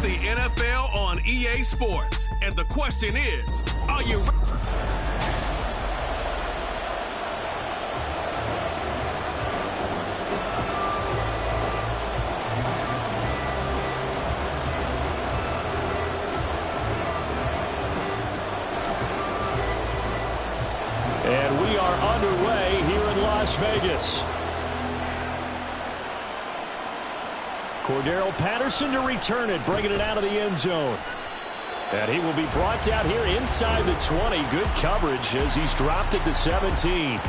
It's the NFL on EA Sports. And the question is, are you ready? And we are underway here in Las Vegas. Cordero Patterson to return it, bringing it out of the end zone. And he will be brought down here inside the 20. Good coverage as he's dropped it to 17.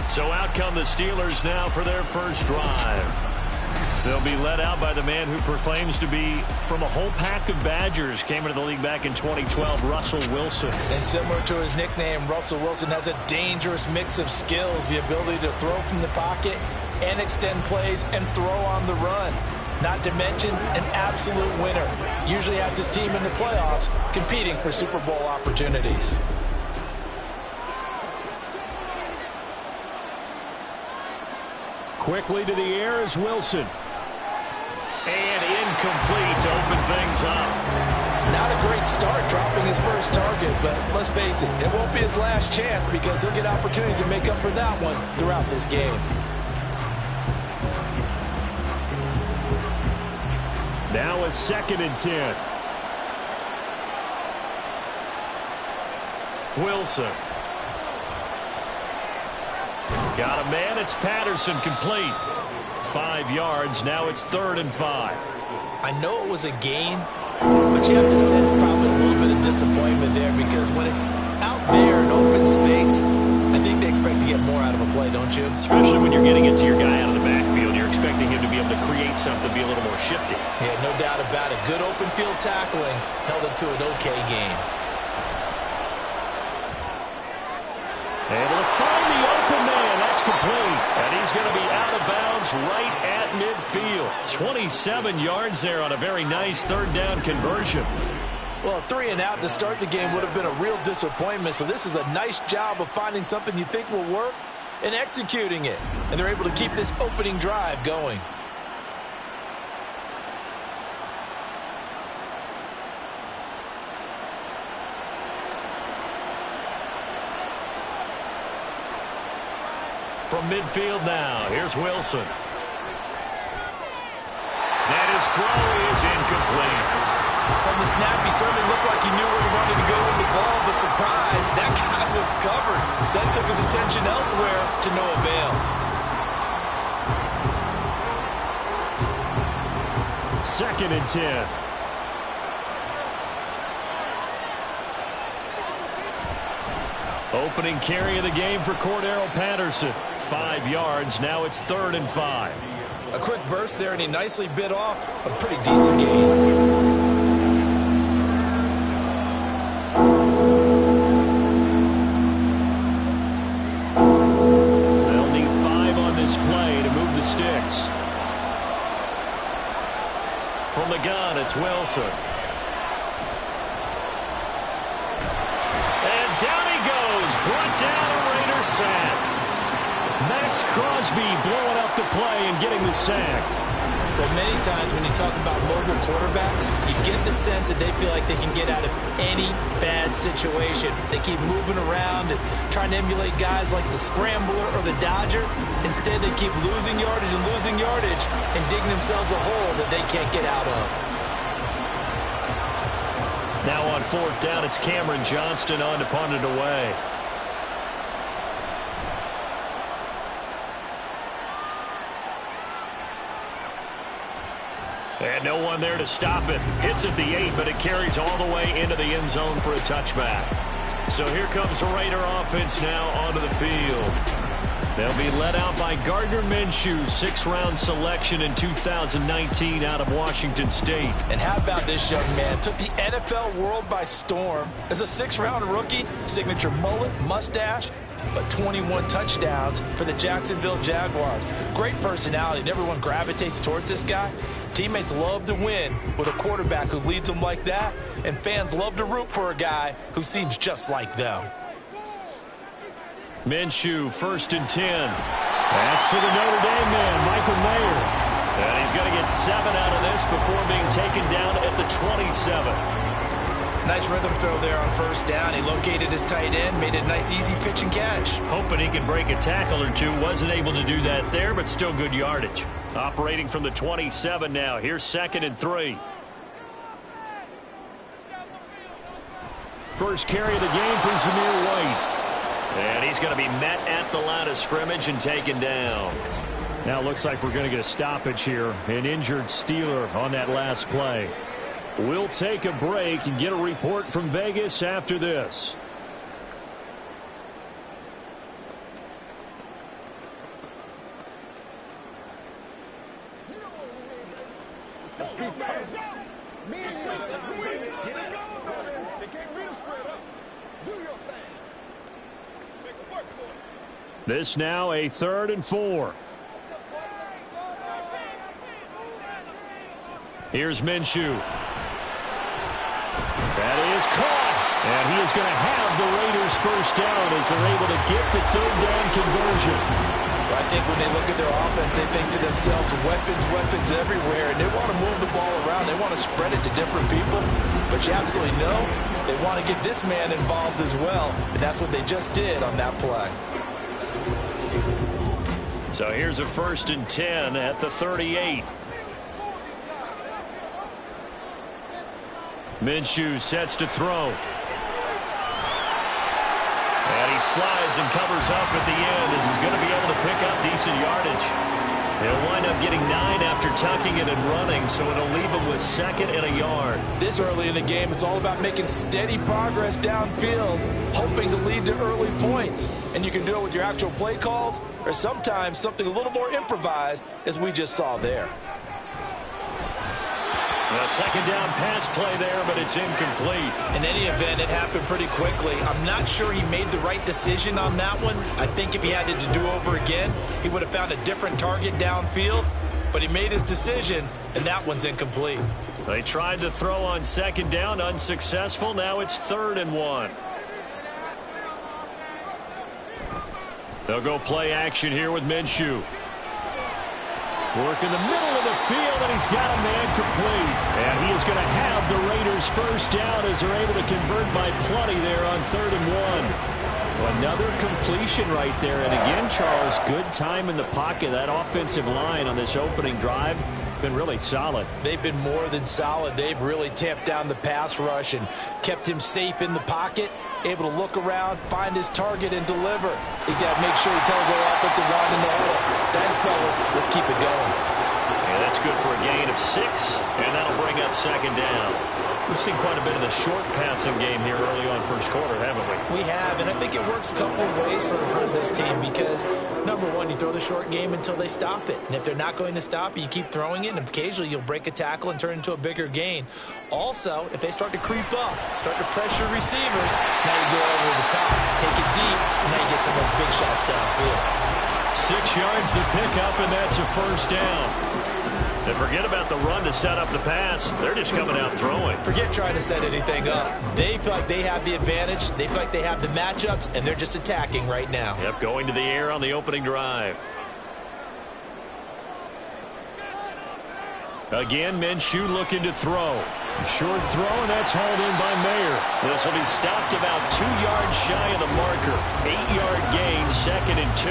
So out come the Steelers now for their first drive. They'll be led out by the man who proclaims to be from a whole pack of Badgers. Came into the league back in 2012, Russell Wilson. And similar to his nickname, Russell Wilson has a dangerous mix of skills. The ability to throw from the pocket and extend plays and throw on the run. Not to mention an absolute winner. Usually has his team in the playoffs competing for Super Bowl opportunities. Quickly to the air is Wilson. And incomplete to open things up. Not a great start dropping his first target, but let's face it, it won't be his last chance because he'll get opportunities to make up for that one throughout this game. Now a 2nd and 10. Wilson. Got a man. It's Patterson, complete. 5 yards. Now it's 3rd and 5. I know it was a gain, but you have to sense probably a little bit of disappointment there because when it's out there in open space, I think they expect to get more out of a play, don't you? Especially when you're getting it to your guy out of the backfield. You're expecting him to be able to create something, be a little more shifty. Yeah, no doubt about it. Good open field tackling held it to an okay game. Able to find the open man. That's complete. And he's going to be out of bounds right at midfield. 27 yards there on a very nice 3rd down conversion. Well, 3 and out to start the game would have been a real disappointment. So this is a nice job of finding something you think will work and executing it. And they're able to keep this opening drive going. From midfield now, here's Wilson. And his throw is incomplete. From the snap, he certainly looked like he knew where he wanted to go with the ball, but surprise, that guy was covered. So that took his attention elsewhere to no avail. 2nd and 10. Opening carry of the game for Cordero Patterson. 5 yards. Now it's 3rd and 5. A quick burst there, and he nicely bit off a pretty decent gain. They'll need 5 on this play to move the sticks. From the gun, it's Wilson. And down he goes. Brought down a Raider sack. Max Crosby blowing up the play and getting the sack. But many times when you talk about mobile quarterbacks, you get the sense that they feel like they can get out of any bad situation. They keep moving around and trying to emulate guys like the Scrambler or the Dodger. Instead, they keep losing yardage and digging themselves a hole that they can't get out of. Now on 4th down, it's Cameron Johnston on to punt it away. And no one there to stop it. Hits at the 8, but it carries all the way into the end zone for a touchback. So here comes the Raider offense now onto the field. They'll be led out by Gardner Minshew, 6th-round selection in 2019 out of Washington State. And how about this young man? Took the NFL world by storm. As a 6th-round rookie, signature mullet, mustache, but 21 touchdowns for the Jacksonville Jaguars. Great personality, and everyone gravitates towards this guy. Teammates love to win with a quarterback who leads them like that, and fans love to root for a guy who seems just like them. Minshew, 1st and 10. That's for the Notre Dame man, Michael Mayer. And he's going to get 7 out of this before being taken down at the 27. Nice rhythm throw there on first down. He located his tight end, made it a nice, easy pitch and catch. Hoping he could break a tackle or two. Wasn't able to do that there, but still good yardage. Operating from the 27 now. Here's 2nd and 3. First carry of the game for Zamir White. And he's going to be met at the line of scrimmage and taken down. Now it looks like we're going to get a stoppage here. An injured Steeler on that last play. We'll take a break and get a report from Vegas after this. This now a 3rd and 4. Here's Minshew. That is caught. And he is going to have the Raiders first down as they're able to get the 3rd down conversion. I think when they look at their offense, they think to themselves, weapons everywhere, and they want to move the ball around. They want to spread it to different people. But you absolutely know they want to get this man involved as well, and that's what they just did on that play. So here's a 1st and 10 at the 38. Minshew sets to throw. And he slides and covers up at the end as he's going to be able to pick up decent yardage. He'll wind up getting 9 after tucking it and running, so it'll leave him with 2nd and a yard. This early in the game, it's all about making steady progress downfield, hoping to lead to early points. And you can do it with your actual play calls or sometimes something a little more improvised, as we just saw there. A 2nd down pass play there, but it's incomplete. In any event, it happened pretty quickly. I'm not sure he made the right decision on that one. I think if he had it to do over again, he would have found a different target downfield. But he made his decision, and that one's incomplete. They tried to throw on 2nd down, unsuccessful. Now it's 3rd and 1. They'll go play action here with Minshew. Work in the middle of the field, and he's got a man complete. And he is going to have the Raiders first down as they're able to convert by plenty there on 3rd and 1. Another completion right there. And again, Charles, good time in the pocket. That offensive line on this opening drive been really solid. They've been more than solid. They've really tamped down the pass rush and kept him safe in the pocket, able to look around, find his target, and deliver. He's got to make sure he tells their offensive line in the huddle, thanks, fellas. Let's keep it going. Yeah, that's good for a gain of 6, and that'll bring up 2nd down. We've seen quite a bit of the short passing game here early on first quarter, haven't we? We have, and I think it works a couple of ways for this team because, number one, you throw the short game until they stop it. And if they're not going to stop it, you keep throwing it, and occasionally you'll break a tackle and turn it into a bigger gain. Also, if they start to creep up, start to pressure receivers, now you go over the top, take it deep, and now you get some of those big shots downfield. 6 yards to pick up, and that's a first down. And forget about the run to set up the pass. They're just coming out throwing. Forget trying to set anything up. They feel like they have the advantage. They feel like they have the matchups, and they're just attacking right now. Yep, going to the air on the opening drive. Again, Minshew looking to throw. Short throw, and that's hauled in by Mayer. This will be stopped about 2 yards shy of the marker. 8-yard gain, 2nd and 2.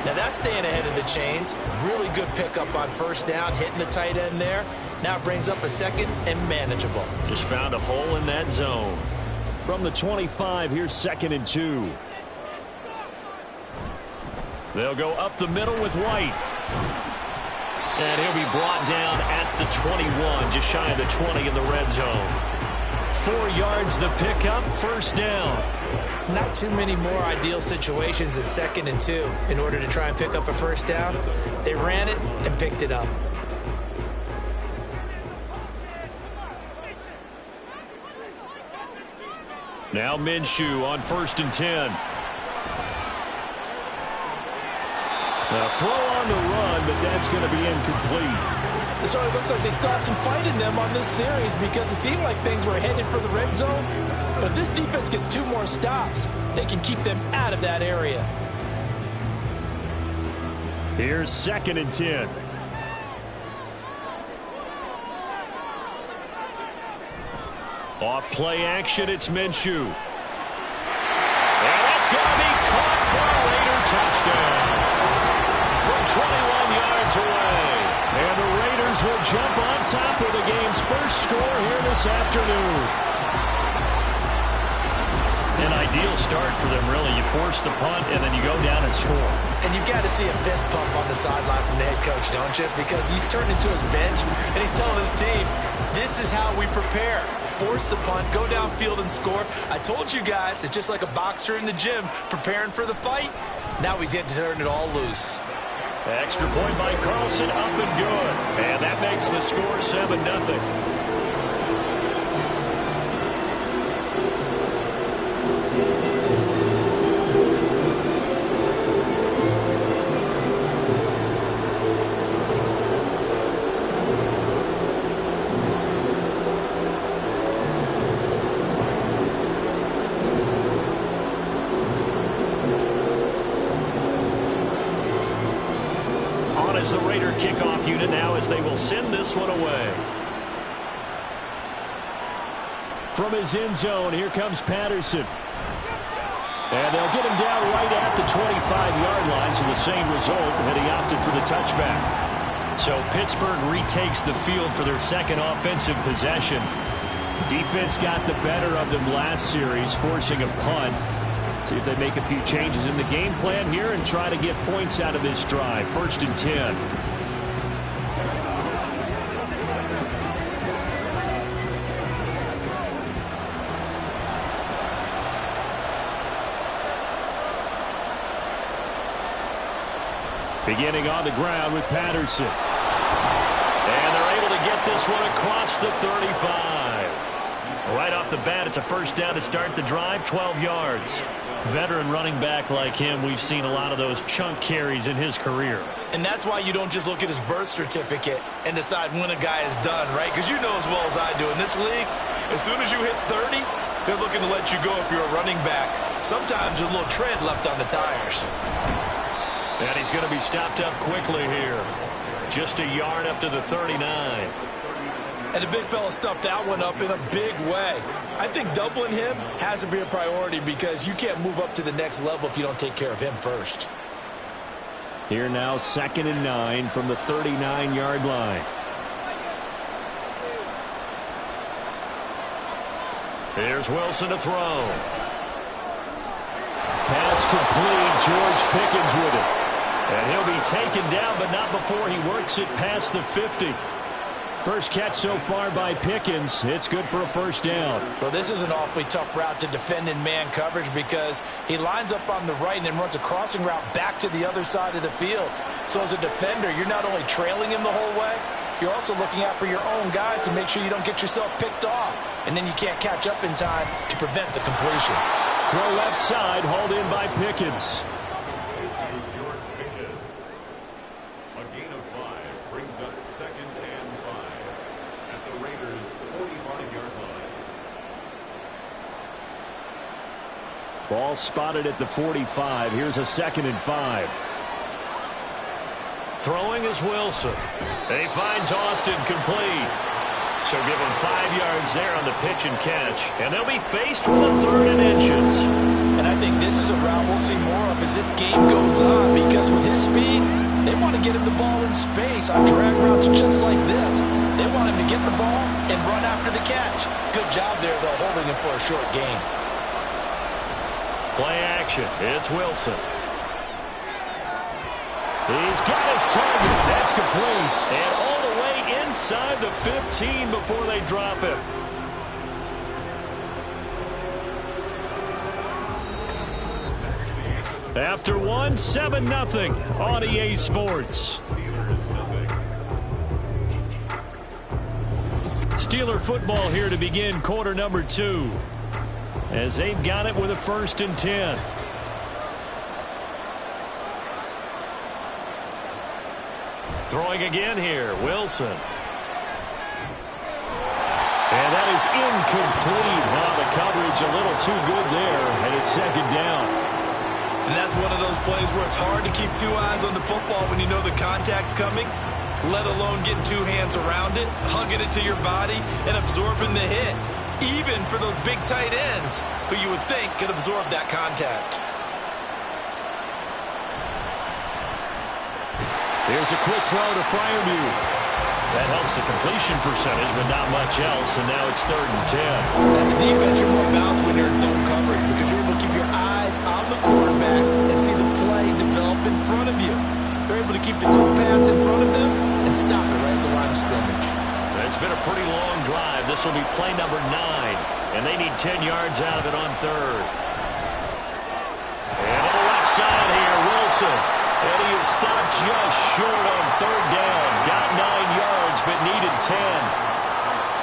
Now that's staying ahead of the chains. Really good pickup on first down, hitting the tight end there. Now it brings up a 2nd and manageable. Just found a hole in that zone. From the 25, here's 2nd and 2. They'll go up the middle with White. And he'll be brought down at the 21, just shy of the 20 in the red zone. 4 yards the pickup, first down. Not too many more ideal situations at 2nd and 2 in order to try and pick up a first down. They ran it and picked it up. Now Minshew on 1st and 10. A throw on the run, but that's going to be incomplete. It sort of looks like they still have some fight in them on this series because it seemed like things were headed for the red zone. But if this defense gets 2 more stops, they can keep them out of that area. Here's 2nd and 10. Off play action, it's Minshew. And that's going to be caught for a Raider touchdown. From 21 yards away. And the Raiders will jump on top of the game's first score here this afternoon. An ideal start for them, really. You force the punt, and then you go down and score. And you've got to see a fist pump on the sideline from the head coach, don't you? Because he's turned into his bench, and he's telling his team, this is how we prepare. Force the punt, go downfield and score. I told you guys, it's just like a boxer in the gym preparing for the fight. Now we get to turn it all loose. Extra point by Carlson, up and good. And that makes the score 7-0. As the Raider kickoff unit now, as they will send this one away. From his end zone, here comes Patterson. And they'll get him down right at the 25-yard line, so the same result, and he opted for the touchback. So Pittsburgh retakes the field for their second offensive possession. Defense got the better of them last series, forcing a punt. See if they make a few changes in the game plan here and try to get points out of this drive. 1st and 10. Beginning on the ground with Patterson. And they're able to get this one across the 35. Right off the bat, it's a first down to start the drive, 12 yards. Veteran running back like him, we've seen a lot of those chunk carries in his career. And that's why you don't just look at his birth certificate and decide when a guy is done, right? Because you know as well as I do, in this league, as soon as you hit 30, they're looking to let you go if you're a running back. Sometimes there's a little tread left on the tires. And he's going to be stopped up quickly here. Just a yard up to the 39. And the big fella stuffed that one up in a big way. I think doubling him has to be a priority because you can't move up to the next level if you don't take care of him first. Here now, 2nd and 9 from the 39-yard line. Here's Wilson to throw. Pass complete. George Pickens with it. And he'll be taken down, but not before he works it past the 50. First catch so far by Pickens. It's good for a first down. Well, this is an awfully tough route to defend in man coverage because he lines up on the right and then runs a crossing route back to the other side of the field. So as a defender, you're not only trailing him the whole way, you're also looking out for your own guys to make sure you don't get yourself picked off. And then you can't catch up in time to prevent the completion. Throw left side, hauled in by Pickens. Ball spotted at the 45. Here's a 2nd and 5. Throwing is Wilson. And he finds Austin complete. So give him 5 yards there on the pitch and catch. And they'll be faced with a 3rd and inches. And I think this is a route we'll see more of as this game goes on because with his speed, they want to get him the ball in space on drag routes just like this. They want him to get the ball and run after the catch. Good job there, though, holding him for a short gain. Play action. It's Wilson. He's got his target. That's complete. And all the way inside the 15 before they drop it. After one, 7-0 on EA Sports. Steeler football here to begin quarter number 2. As they've got it with a 1st and 10. Throwing again here, Wilson. And that is incomplete. Wow, the coverage a little too good there, and it's 2nd down. And that's one of those plays where it's hard to keep 2 eyes on the football when you know the contact's coming, let alone getting 2 hands around it, hugging it to your body, and absorbing the hit. even for those big tight ends who you would think could absorb that contact. Here's a quick throw to Freiermuth. That helps the completion percentage, but not much else, and now it's 3rd and 10. As a defense, you're more balanced when you're in zone coverage because you're able to keep your eyes on the quarterback and see the play develop in front of you. They're able to keep the quick pass in front of them and stop it right at the line of scrimmage. It's been a pretty long drive. This will be play number 9, and they need 10 yards out of it on 3rd. And on the left side here, Wilson. And he is stopped just short on 3rd down. Got 9 yards, but needed 10.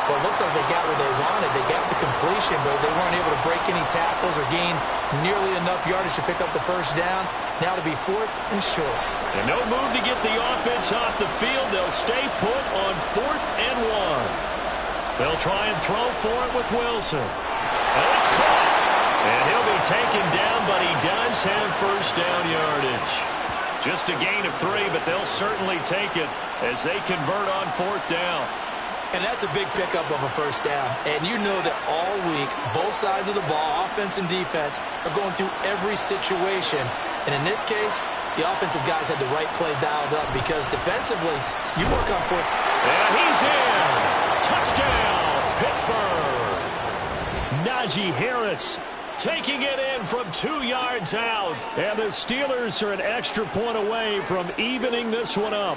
Well, it looks like they got what they wanted. They got the completion, but they weren't able to break any tackles or gain nearly enough yardage to pick up the 1st down. Now to be 4th and short. And no move to get the offense off the field. They'll stay put on 4th and 1. They'll try and throw for it with Wilson. And it's caught. And he'll be taken down, but he does have 1st down yardage. Just a gain of 3, but they'll certainly take it as they convert on 4th down. And that's a big pickup of a 1st down. And you know that all week, both sides of the ball, offense and defense, are going through every situation. And in this case, the offensive guys had the right play dialed up because defensively, you work on 4th. And he's in. Touchdown, Pittsburgh. Najee Harris taking it in from 2 yards out. And the Steelers are an extra point away from evening this one up.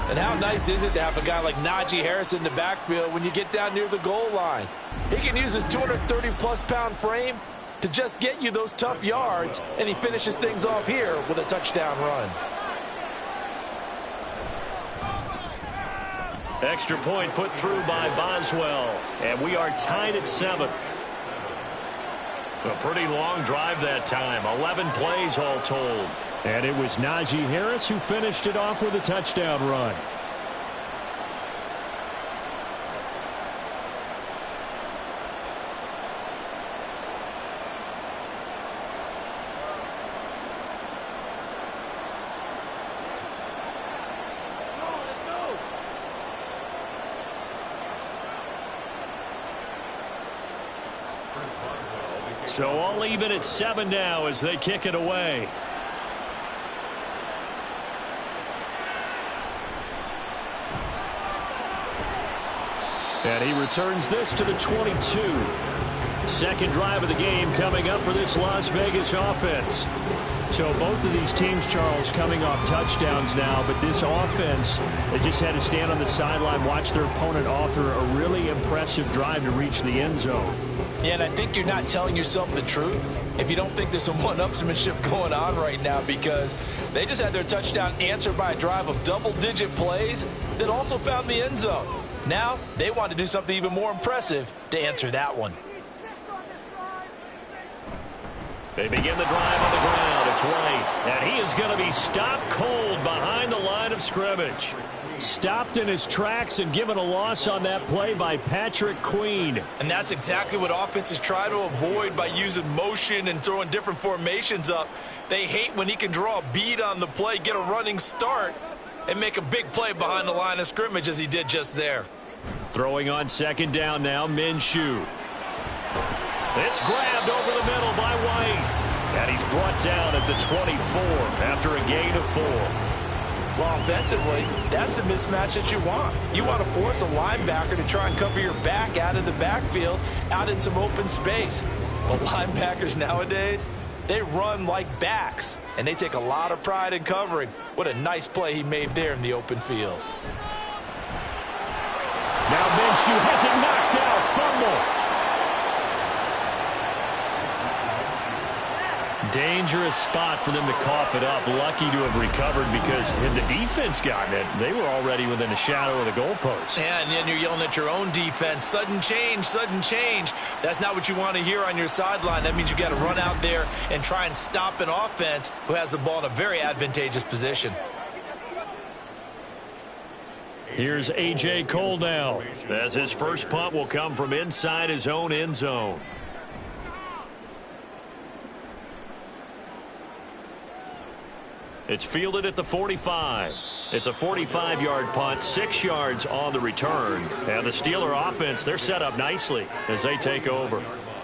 And how nice is it to have a guy like Najee Harris in the backfield when you get down near the goal line? He can use his 230-plus pound frame to just get you those tough yards, and he finishes things off here with a touchdown run. Extra point put through by Boswell. And we are tied at 7. A pretty long drive that time. 11 plays all told. And it was Najee Harris who finished it off with a touchdown run. So all even at 7 now as they kick it away. And he returns this to the 22. Second drive of the game coming up for this Las Vegas offense. So both of these teams, Charles, coming off touchdowns now, but this offense, they just had to stand on the sideline, watch their opponent author a really impressive drive to reach the end zone. Yeah, and I think you're not telling yourself the truth if you don't think there's some one-upsmanship going on right now, because they just had their touchdown answered by a drive of double-digit plays that also found the end zone. Now they want to do something even more impressive to answer that one. They begin the drive on the ground. It's White, and he is going to be stopped cold behind the line of scrimmage. Stopped in his tracks and given a loss on that play by Patrick Queen. And that's exactly what offenses try to avoid by using motion and throwing different formations up. They hate when he can draw a bead on the play, get a running start, and make a big play behind the line of scrimmage as he did just there. Throwing on second down now, Minshew. It's grabbed over the middle by White. And he's brought down at the 24 after a gain of 4. Well, offensively, that's the mismatch that you want. You want to force a linebacker to try and cover your back out of the backfield, out in some open space. But linebackers nowadays, they run like backs, and they take a lot of pride in covering. What a nice play he made there in the open field. Now Minshew has it knocked out. Fumble. Dangerous spot for them to cough it up. Lucky to have recovered because had the defense gotten it, they were already within a shadow of the goalpost. Yeah, and then you're yelling at your own defense. Sudden change, sudden change. That's not what you want to hear on your sideline. That means you got to run out there and try and stop an offense who has the ball in a very advantageous position. Here's A.J. Cole now, as his first punt will come from inside his own end zone. It's fielded at the 45. It's a 45-yard punt, 6 yards on the return. And the Steeler offense, they're set up nicely as they take over.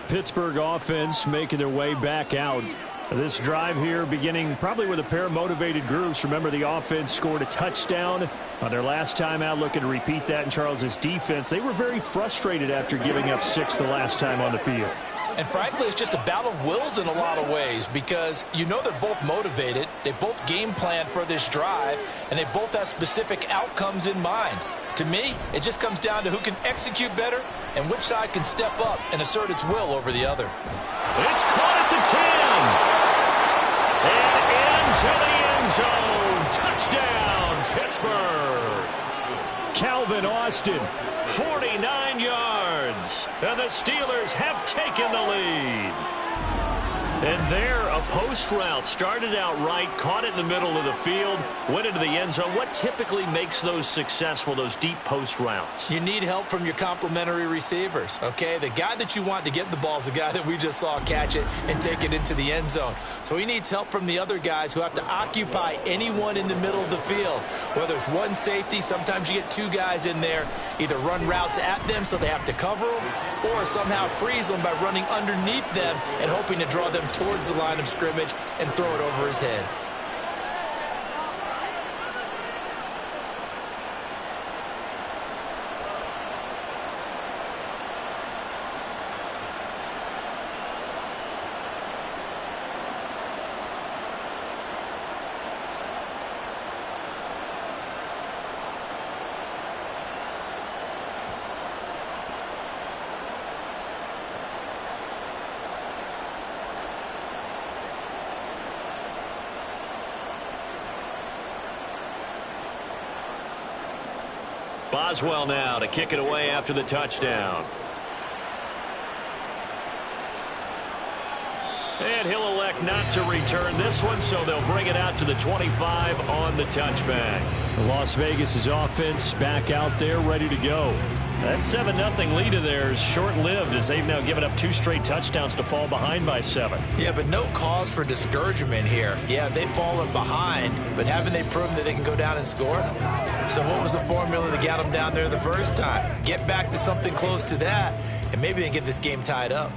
Pittsburgh offense making their way back out. This drive here beginning probably with a pair of motivated groups. Remember, the offense scored a touchdown on their last time out, looking to repeat that in Charles's defense. They were very frustrated after giving up 6 the last time on the field. And frankly, it's just a battle of wills in a lot of ways because you know they're both motivated. They both game plan for this drive, and they both have specific outcomes in mind. To me, it just comes down to who can execute better and which side can step up and assert its will over the other. It's caught at the 10. And into the end zone. Touchdown, Pittsburgh. Calvin Austin. 49 yards. And the Steelers have taken the lead. And there, a post route started out right, caught it in the middle of the field, went into the end zone. What typically makes those successful, those deep post routes? You need help from your complementary receivers, okay? The guy that you want to get the ball is the guy that we just saw catch it and take it into the end zone. So he needs help from the other guys who have to occupy anyone in the middle of the field. Whether it's one safety, sometimes you get 2 guys in there, either run routes at them so they have to cover them, or somehow freeze them by running underneath them and hoping to draw them towards the line of scrimmage and throw it over his head. Boswell now to kick it away after the touchdown. And he'll elect not to return this one, so they'll bring it out to the 25 on the touchback. Las Vegas' offense back out there ready to go. That 7-0 lead of theirs short-lived as they've now given up 2 straight touchdowns to fall behind by 7. Yeah, but no cause for discouragement here. Yeah, they've fallen behind, but haven't they proven that they can go down and score? So what was the formula that got them down there the first time? Get back to something close to that, and maybe they can get this game tied up.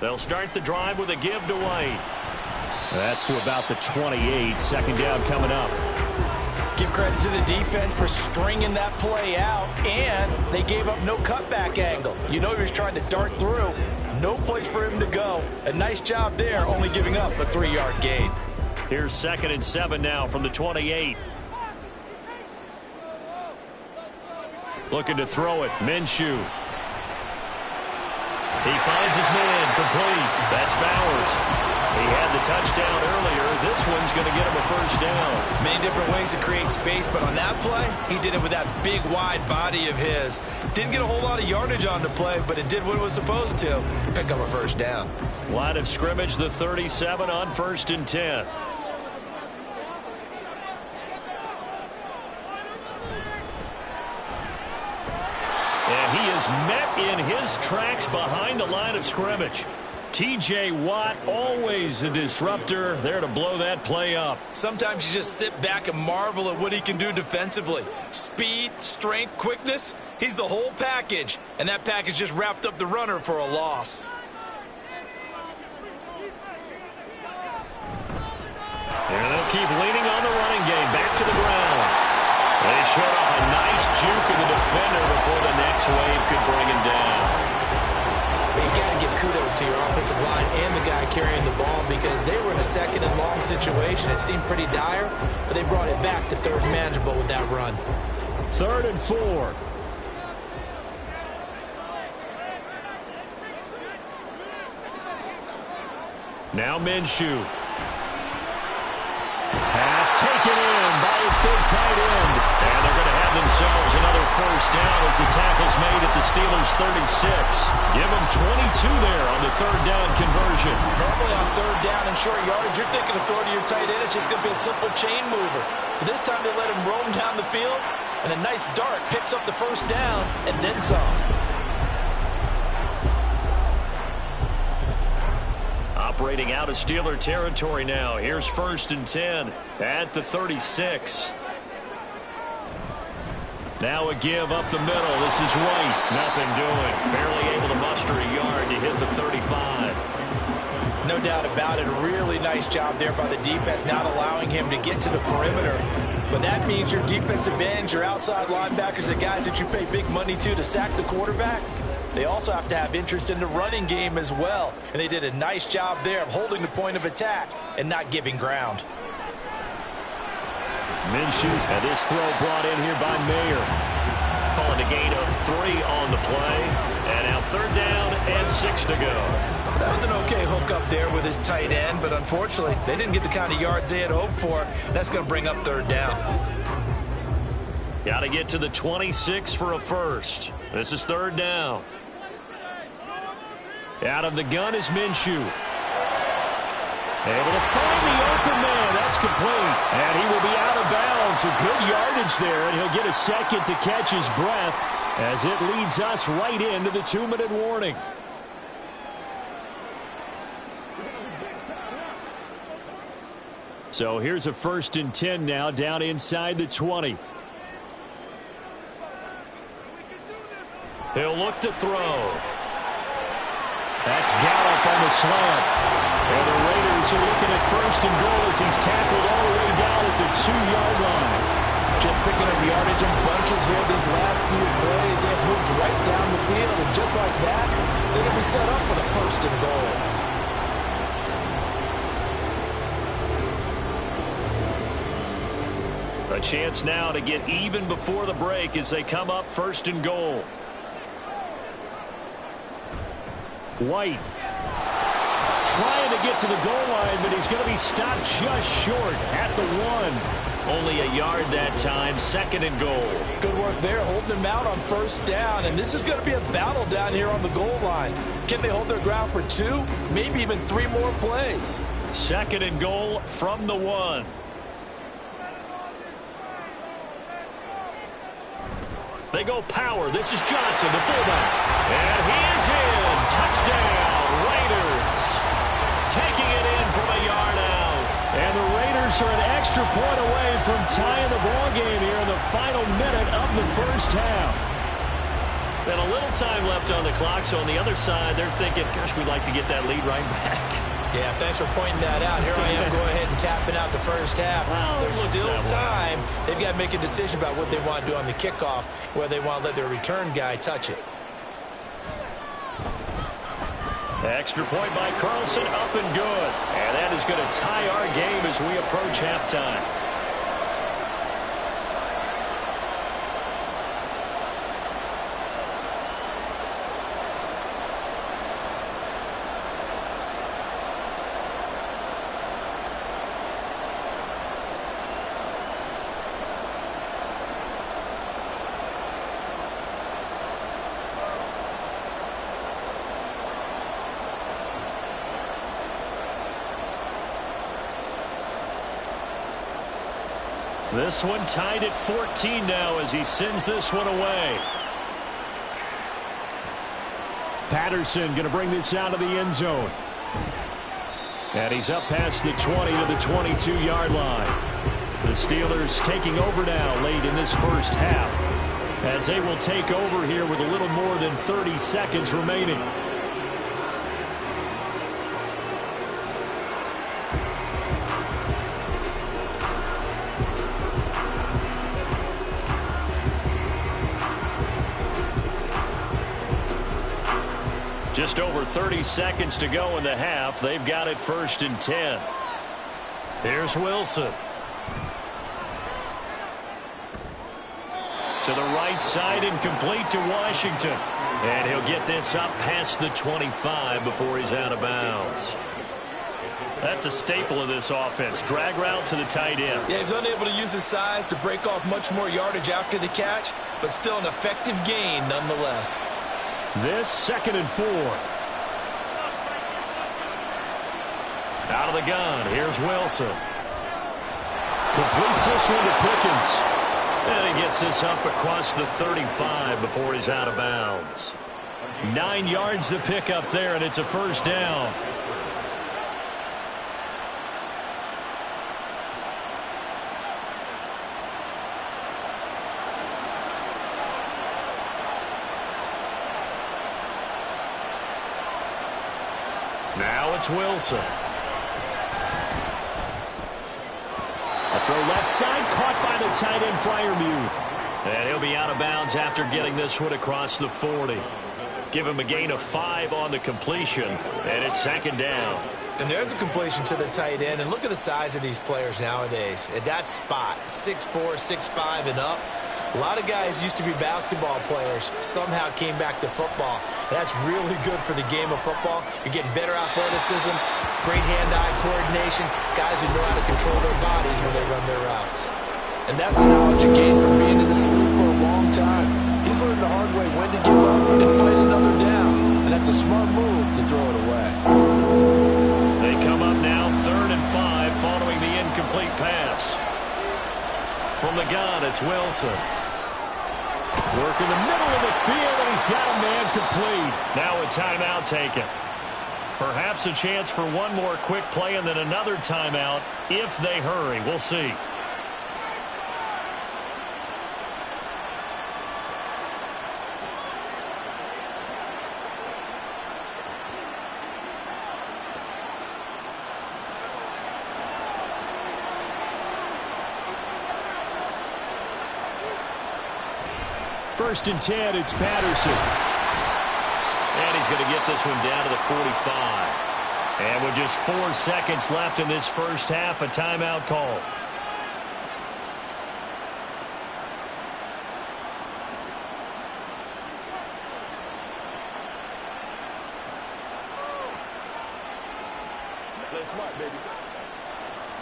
They'll start the drive with a give to White. That's to about the 28. Second down coming up. Give credit to the defense for stringing that play out, and they gave up no cutback angle. You know he was trying to dart through. No place for him to go. A nice job there, only giving up a 3-yard gain. Here's 2nd and 7 now from the 28. Looking to throw it. Minshew. He finds his man complete. That's Bowers. He had the touchdown earlier. This one's going to get him a first down. Many different ways to create space, but on that play, he did it with that big, wide body of his. Didn't get a whole lot of yardage on the play, but it did what it was supposed to. Pick up a first down. Line of scrimmage, the 37 on 1st and 10. And he is met in his tracks behind the line of scrimmage. T.J. Watt, always a disruptor, there to blow that play up. Sometimes you just sit back and marvel at what he can do defensively. Speed, strength, quickness, he's the whole package. And that package just wrapped up the runner for a loss. And they'll keep leaning on the running game. Back to the ground. They showed off a nice juke of the defender before the next wave could bring him down. You got to give kudos to your offensive line and the guy carrying the ball because they were in a 2nd and long situation. It seemed pretty dire, but they brought it back to 3rd and manageable with that run. 3rd and 4. Now Minshew. Pass taken in by his big tight end. And they're going to have themselves another first down as the tackle's made at the Steelers' 36. Give them 22 there on the 3rd down conversion. Normally on 3rd down and short yardage, you're thinking of throwing to your tight end. It's just going to be a simple chain mover. But this time they let him roam down the field, and a nice dart picks up the first down and then some. operating out of Steeler territory now. Here's 1st and 10 at the 36. Now a give up the middle. This is White. Nothing doing. Barely able to muster a yard to hit the 35. No doubt about it. A really nice job there by the defense, not allowing him to get to the perimeter. But that means your defensive ends, your outside linebackers, the guys that you pay big money to sack the quarterback, they also have to have interest in the running game as well. And they did a nice job there of holding the point of attack and not giving ground. Minshew, and this throw brought in here by Mayer. Calling a gain of 3 on the play. And now 3rd down and 6 to go. That was an okay hook up there with his tight end, but unfortunately, they didn't get the kind of yards they had hoped for. That's going to bring up 3rd down. Got to get to the 26 for a first. This is 3rd down. Out of the gun is Minshew. Able to find the open man. That's complete. And he will be out of bounds. A good yardage there, and he'll get a second to catch his breath as it leads us right into the 2-minute warning. So here's a 1st and 10 now down inside the 20. He'll look to throw. That's Gallup on the slant. And the Raiders are looking at 1st and goal as he's tackled all the way down at the 2-yard line. Just picking up yardage in bunches here these last few plays. They have moved right down the field, and just like that, they're going to be set up for the 1st and goal. A chance now to get even before the break as they come up 1st and goal. White trying to get to the goal line, but he's going to be stopped just short at the 1. Only a yard that time. 2nd and goal. Good work there, holding him out on 1st down, and this is going to be a battle down here on the goal line. Can they hold their ground for 2, maybe even 3 more plays? 2nd and goal from the 1. They go power. This is Johnson, the fullback. And he is in. Touchdown, Raiders. Taking it in from a yard out. And the Raiders are an extra point away from tying the ball game here in the final minute of the 1st half. And a little time left on the clock, so on the other side, they're thinking, gosh, we'd like to get that lead right back. Yeah, thanks for pointing that out. Here I am going ahead and tapping out the 1st half. Well, there's still time. They've got to make a decision about what they want to do on the kickoff, whether they want to let their return guy touch it. Extra point by Carlson, up and good. And that is going to tie our game as we approach halftime. This one tied at 14 now as he sends this one away. Patterson going to bring this out of the end zone. And he's up past the 20 to the 22-yard line. The Steelers taking over now late in this 1st half, as they will take over here with a little more than 30 seconds remaining. Just over 30 seconds to go in the half. They've got it 1st and 10. Here's Wilson. To the right side and complete to Washington. And he'll get this up past the 25 before he's out of bounds. That's a staple of this offense. Drag route to the tight end. Yeah, he's unable to use his size to break off much more yardage after the catch, but still an effective gain nonetheless. This 2nd and 4. Out of the gun, here's Wilson. Completes this one to Pickens. And he gets this up across the 35 before he's out of bounds. 9 yards to pick up there, and it's a 1st down. Now it's Wilson. A throw left side, caught by the tight end, Freiermuth. And he'll be out of bounds after getting this one across the 40. Give him a gain of 5 on the completion, and it's second down. And there's a completion to the tight end, and look at the size of these players nowadays. At that spot, 6'4", 6'5", and up. A lot of guys used to be basketball players, somehow came back to football. And that's really good for the game of football. You're getting better athleticism, great hand-eye coordination, guys who know how to control their bodies when they run their routes. And that's the knowledge you gain from being in this league for a long time. He's learned the hard way when to give up and fight another down. And that's a smart move to throw it away. They come up now 3rd and 5 following the incomplete pass. From the gun, it's Wilson. Work in the middle of the field, and he's got a man complete. Now a timeout taken. Perhaps a chance for one more quick play and then another timeout if they hurry. We'll see. First and 10, it's Patterson. And he's going to get this one down to the 45. And with just 4 seconds left in this first half, a timeout call.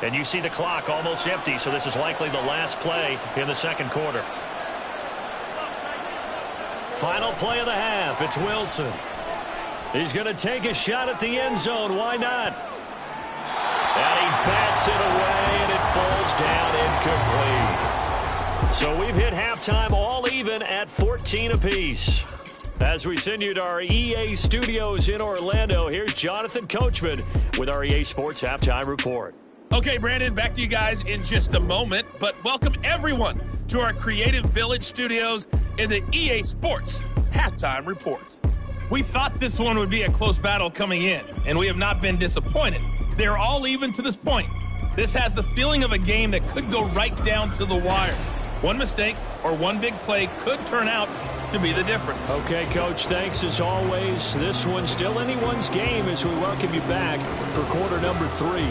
And you see the clock almost empty, so this is likely the last play in the second quarter. Final play of the half. It's Wilson. He's going to take a shot at the end zone. Why not? And he bats it away, and it falls down incomplete. So we've hit halftime all even at 14 apiece. As we send you to our EA studios in Orlando, here's Jonathan Coachman with our EA Sports Halftime Report. Okay, Brandon, back to you guys in just a moment, but welcome everyone to our Creative Village studios in the EA Sports Halftime Report. We thought this one would be a close battle coming in, and we have not been disappointed. They're all even to this point. This has the feeling of a game that could go right down to the wire. One mistake or one big play could turn out to be the difference. Okay, Coach, thanks as always. This one's still anyone's game as we welcome you back for quarter number 3.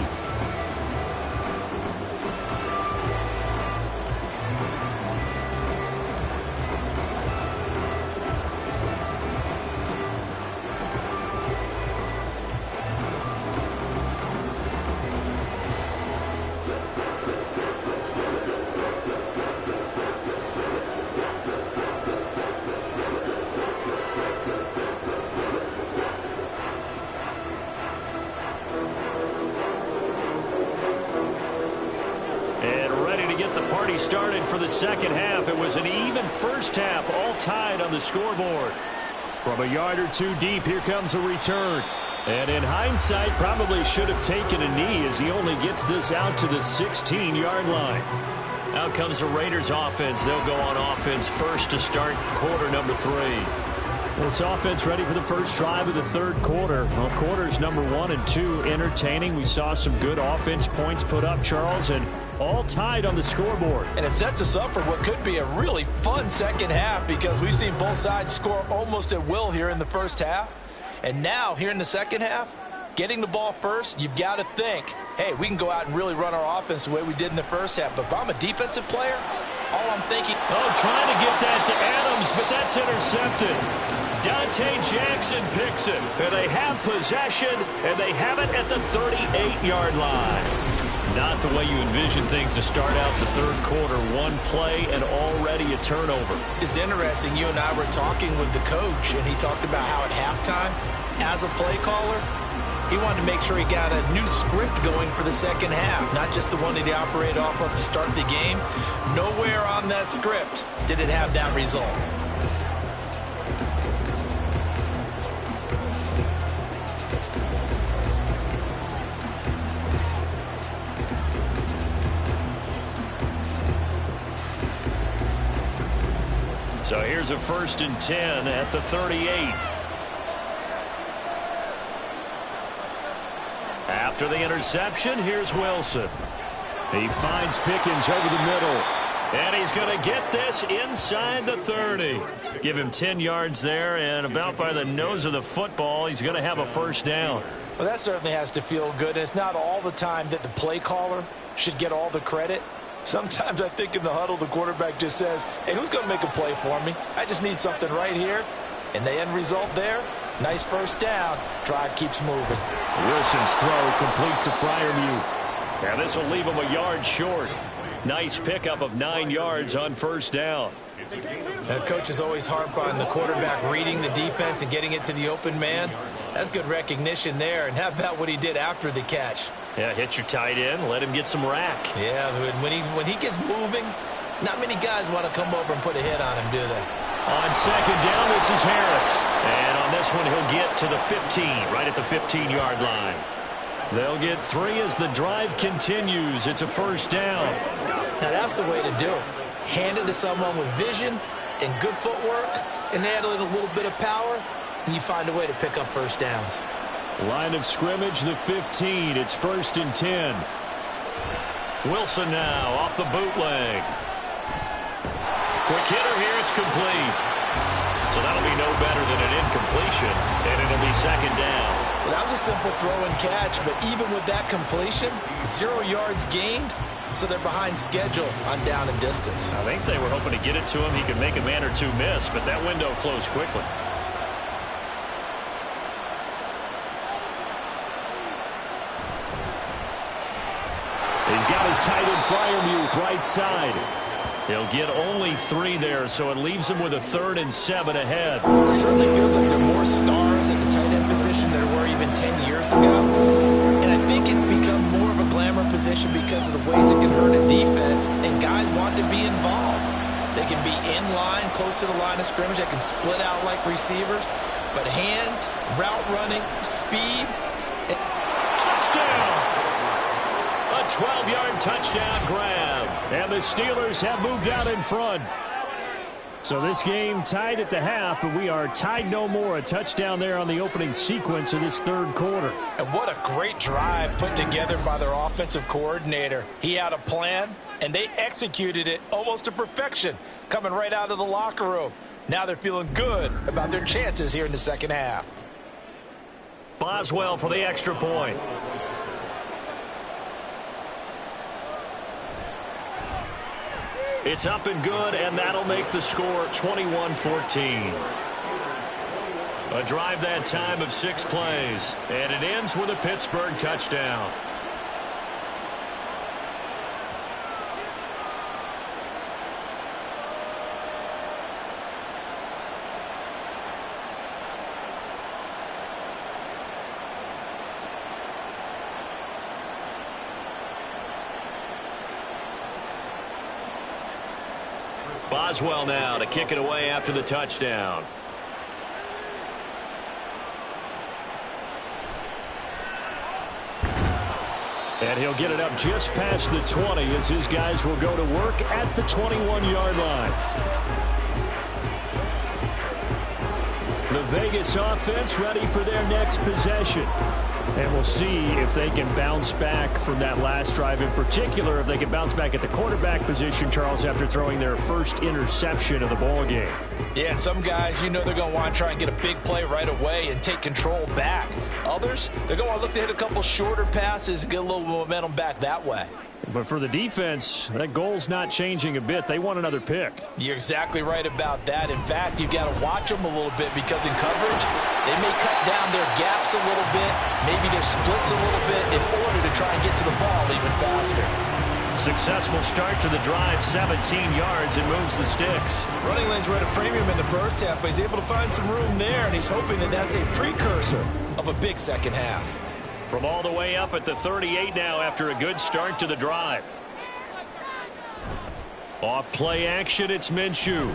Started for the second half. It was an even first half, all tied on the scoreboard. From a yard or two deep, here comes a return. And in hindsight, probably should have taken a knee as he only gets this out to the 16-yard line. Out comes the Raiders offense. They'll go on offense first to start quarter number 3. This offense ready for the first drive of the third quarter. Well, quarters number 1 and 2 entertaining. We saw some good offense points put up, Charles, and all tied on the scoreboard. And it sets us up for what could be a really fun second half because we've seen both sides score almost at will here in the first half. And now, here in the second half, getting the ball first, you've got to think, hey, we can go out and really run our offense the way we did in the first half. But if I'm a defensive player, all I'm thinking... Oh, trying to get that to Adams, but that's intercepted. Dante Jackson picks it. And they have possession, and they have it at the 38-yard line. Not the way you envision things to start out the third quarter. One play and already a turnover. It's interesting. You and I were talking with the coach, and he talked about how at halftime, as a play caller, he wanted to make sure he got a new script going for the second half, not just the one that he operated off of to start the game. Nowhere on that script did it have that result. So here's a 1st and 10 at the 38. After the interception, here's Wilson. He finds Pickens over the middle. And he's going to get this inside the 30. Give him 10 yards there, and about by the nose of the football, he's going to have a first down. Well, that certainly has to feel good. And it's not all the time that the play caller should get all the credit. Sometimes I think in the huddle, the quarterback just says, hey, who's going to make a play for me? I just need something right here. And the end result there, nice first down. Drive keeps moving. Wilson's throw complete to Freiermuth. And this will leave him a yard short. Nice pickup of 9 yards on first down. The coach is always harp on the quarterback reading the defense and getting it to the open man. That's good recognition there. And how about what he did after the catch? Yeah, hit your tight end, let him get some rack. Yeah, when he gets moving, not many guys want to come over and put a hit on him, do they? On second down, this is Harris. And on this one, he'll get to the 15, right at the 15-yard line. They'll get 3 as the drive continues. It's a first down. Now, that's the way to do it. Hand it to someone with vision and good footwork, and add in a little bit of power, and you find a way to pick up first downs. Line of scrimmage, the 15. It's 1st and 10. Wilson now off the bootleg. Quick hitter here. It's complete. So that'll be no better than an incompletion, and it'll be second down. Well, that was a simple throw and catch, but even with that completion, 0 yards gained, so they're behind schedule on down and distance. I think they were hoping to get it to him. He could make a man or two miss, but that window closed quickly. He's got his tight end Freiermuth right side. He'll get only 3 there, so it leaves him with a 3rd and 7 ahead. It certainly feels like there are more stars at the tight end position than there were even 10 years ago. And I think it's become more of a glamour position because of the ways it can hurt a defense, and guys want to be involved. They can be in line, close to the line of scrimmage. They can split out like receivers. But hands, route running, speed, and touchdown! A 12-yard touchdown grab. And the Steelers have moved out in front. So this game tied at the half, but we are tied no more. A touchdown there on the opening sequence of this 3rd quarter. And what a great drive put together by their offensive coordinator. He had a plan, and they executed it almost to perfection, coming right out of the locker room. Now they're feeling good about their chances here in the second half. Boswell for the extra point. It's up and good, and that'll make the score 21-14. A drive that time of 6 plays, and it ends with a Pittsburgh touchdown. Boswell now to kick it away after the touchdown. And he'll get it up just past the 20 as his guys will go to work at the 21-yard line. The Vegas offense ready for their next possession. And we'll see if they can bounce back from that last drive. In particular, if they can bounce back at the quarterback position, Charles, after throwing their first interception of the ball game. Yeah, and some guys, you know they're going to want to try and get a big play right away and take control back. Others, they're going to want to look to hit a couple shorter passes and get a little momentum back that way. But for the defense, that goal's not changing a bit. They want another pick. You're exactly right about that. In fact, you've got to watch them a little bit because in coverage, they may cut down their gaps a little bit, maybe their splits a little bit in order to try and get to the ball even faster. Successful start to the drive, 17 yards, and moves the sticks. Running lanes were at a premium in the first half, but he's able to find some room there, and he's hoping that that's a precursor of a big second half. From all the way up at the 38 now after a good start to the drive. Off play action, it's Minshew.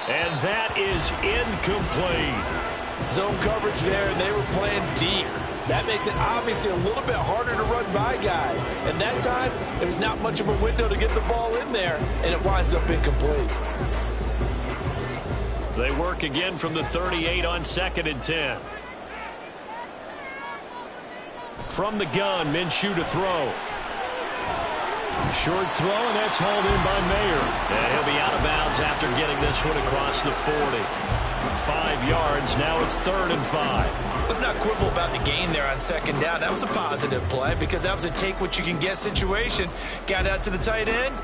And that is incomplete. Zone coverage there, and they were playing deep. That makes it obviously a little bit harder to run by guys. And that time, there's not much of a window to get the ball in there, and it winds up incomplete. They work again from the 38 on 2nd and 10. From the gun, Minshew to throw. Short throw, and that's hauled in by Mayer. And he'll be out of bounds after getting this one across the 40. 5 yards, now it's 3rd and 5. Let's not quibble about the gain there on 2nd down. That was a positive play because that was a take-what-you-can-get situation. Got out to the tight end.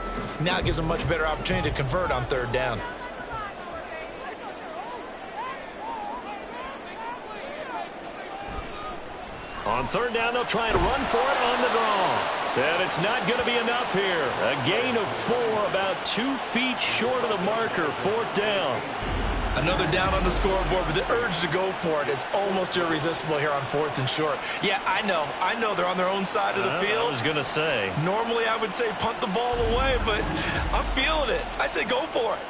Now it gives them a much better opportunity to convert on 3rd down. On 3rd down, they'll try and run for it on the draw. And it's not going to be enough here. A gain of 4, about 2 feet short of the marker. 4th down. Another down on the scoreboard, but the urge to go for it is almost irresistible here on 4th and short. Yeah, I know they're on their own side of the field. I was going to say. Normally I would say punt the ball away, but I'm feeling it. I say go for it.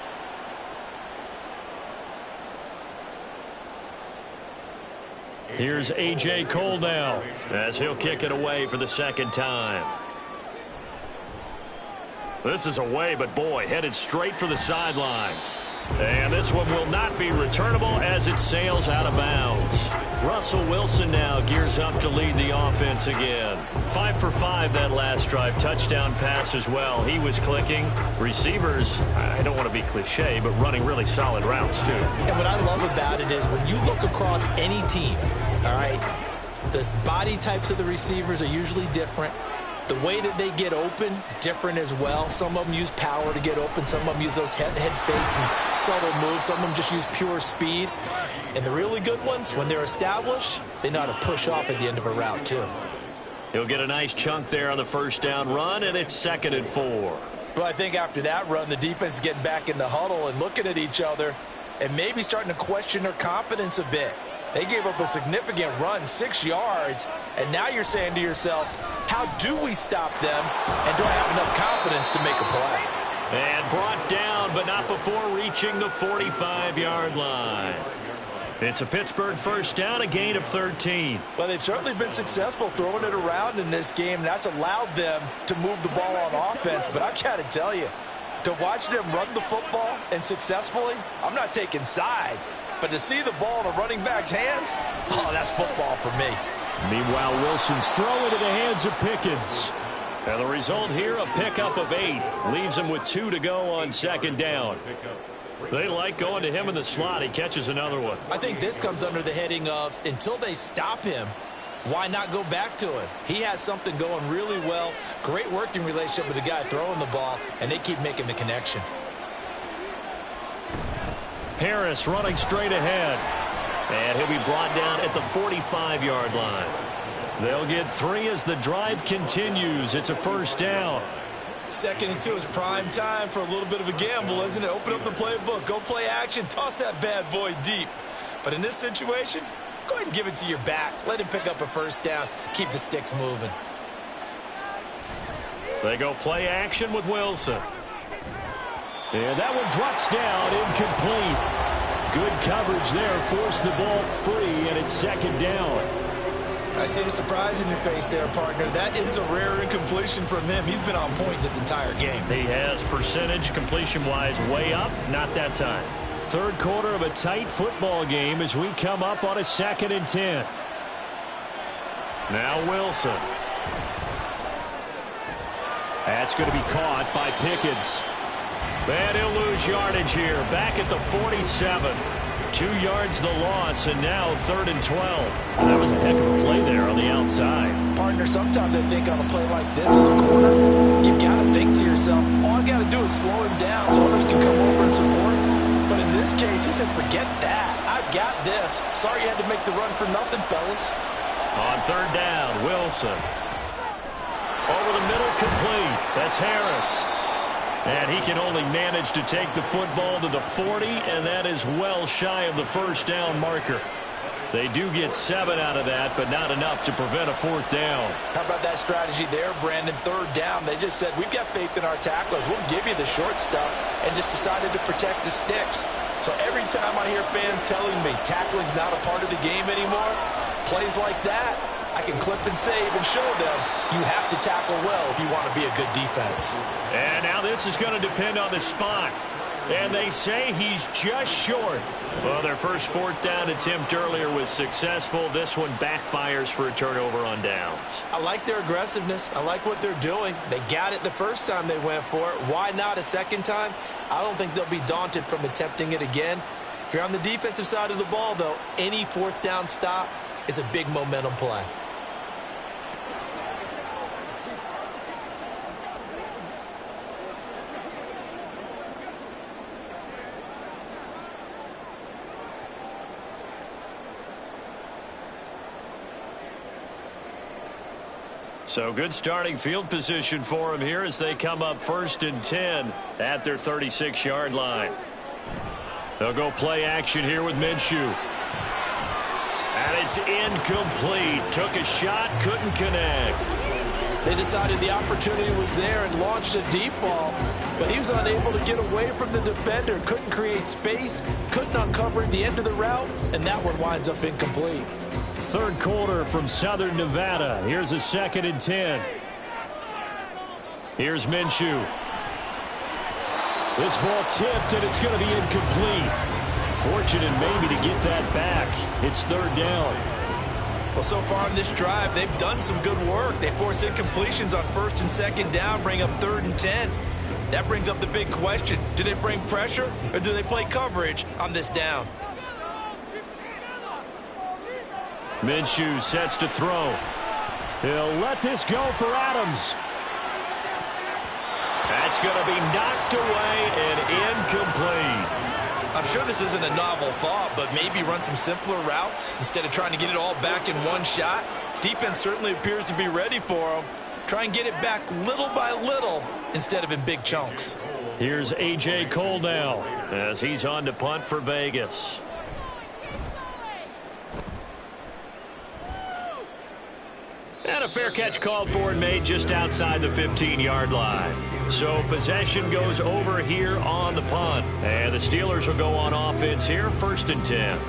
Here's A.J. Cole now as he'll kick it away for the 2nd time. This is away, but boy, headed straight for the sidelines. And this one will not be returnable as it sails out of bounds. Russell Wilson now gears up to lead the offense again. 5 for 5 that last drive. Touchdown pass as well. He was clicking. Receivers, I don't want to be cliche, but running really solid routes too. And what I love about it is when you look across any team, all right, the body types of the receivers are usually different. The way that they get open, different as well. Some of them use power to get open. Some of them use those head fakes and subtle moves. Some of them just use pure speed. And the really good ones, when they're established, they know how to push off at the end of a route, too. He'll get a nice chunk there on the 1st down run, and it's 2nd and 4. Well, I think after that run, the defense is getting back in the huddle and looking at each other and maybe starting to question their confidence a bit. They gave up a significant run, 6 yards, and now you're saying to yourself, how do we stop them, and do I have enough confidence to make a play? And brought down, but not before reaching the 45-yard line. It's a Pittsburgh 1st down, a gain of 13. Well, they've certainly been successful throwing it around in this game, and that's allowed them to move the ball on offense. But I've got to tell you, to watch them run the football and successfully, I'm not taking sides. But to see the ball in a running back's hands, oh, that's football for me. Meanwhile, Wilson's throw into the hands of Pickens. And the result here, a pickup of 8. Leaves him with 2 to go on 2nd down. They like going to him in the slot. He catches another one. I think this comes under the heading of, until they stop him, why not go back to him? He has something going really well. Great working relationship with the guy throwing the ball, and they keep making the connection. Harris running straight ahead. And he'll be brought down at the 45-yard line. They'll get 3 as the drive continues. It's a 1st down. 2nd and 2 is prime time for a little bit of a gamble, isn't it? Open up the playbook, go play action, toss that bad boy deep. But in this situation, go ahead and give it to your back. Let him pick up a 1st down. Keep the sticks moving. They go play action with Wilson. And that one drops down, incomplete. Good coverage there, forced the ball free, and it's 2nd down. I see the surprise in your face there, partner. That is a rare incompletion from him. He's been on point this entire game. He has percentage completion-wise way up, not that time. 3rd quarter of a tight football game as we come up on a 2nd and 10. Now Wilson. That's going to be caught by Pickens. And he'll lose yardage here. Back at the 47. 2 yards the loss, and now 3rd and 12. That was a heck of a play there on the outside. Partner, sometimes I think on a play like this as a corner, you've got to think to yourself, all I got to do is slow him down so others can come over and support. But in this case, he said, forget that. I've got this. Sorry you had to make the run for nothing, fellas. On 3rd down, Wilson. Over the middle, complete. That's Harris. And he can only manage to take the football to the 40, and that is well shy of the 1st down marker. They do get 7 out of that, but not enough to prevent a 4th down. How about that strategy there, Brandon? 3rd down, they just said, we've got faith in our tacklers. We'll give you the short stuff, and just decided to protect the sticks. So every time I hear fans telling me tackling's not a part of the game anymore, plays like that, I can clip and save and show them you have to tackle well if you want to be a good defense. And now this is going to depend on the spot. And they say he's just short. Well, their first fourth down attempt earlier was successful. This one backfires for a turnover on downs. I like their aggressiveness. I like what they're doing. They got it the first time they went for it. Why not a second time? I don't think they'll be daunted from attempting it again. If you're on the defensive side of the ball, though, any fourth down stop is a big momentum play. So good starting field position for them here as they come up 1st and 10 at their 36-yard line. They'll go play action here with Minshew. And it's incomplete. Took a shot, couldn't connect. They decided the opportunity was there and launched a deep ball, but he was unable to get away from the defender, couldn't create space, couldn't uncover the end of the route, and that one winds up incomplete. Third quarter from Southern Nevada. Here's a 2nd and 10. Here's Minshew. This ball tipped, and it's going to be incomplete. Fortunate maybe to get that back. It's 3rd down. Well, so far in this drive, they've done some good work. They force incompletions on 1st and 2nd down, bring up 3rd and 10. That brings up the big question. Do they bring pressure, or do they play coverage on this down? Minshew sets to throw. He'll let this go for Adams. That's going to be knocked away and incomplete. I'm sure this isn't a novel thought, but maybe run some simpler routes instead of trying to get it all back in one shot. Defense certainly appears to be ready for them. Try and get it back little by little instead of in big chunks. Here's A.J. Cole now as he's on to punt for Vegas. And a fair catch called for and made just outside the 15-yard line. So possession goes over here on the punt. And the Steelers will go on offense here, 1st and 10.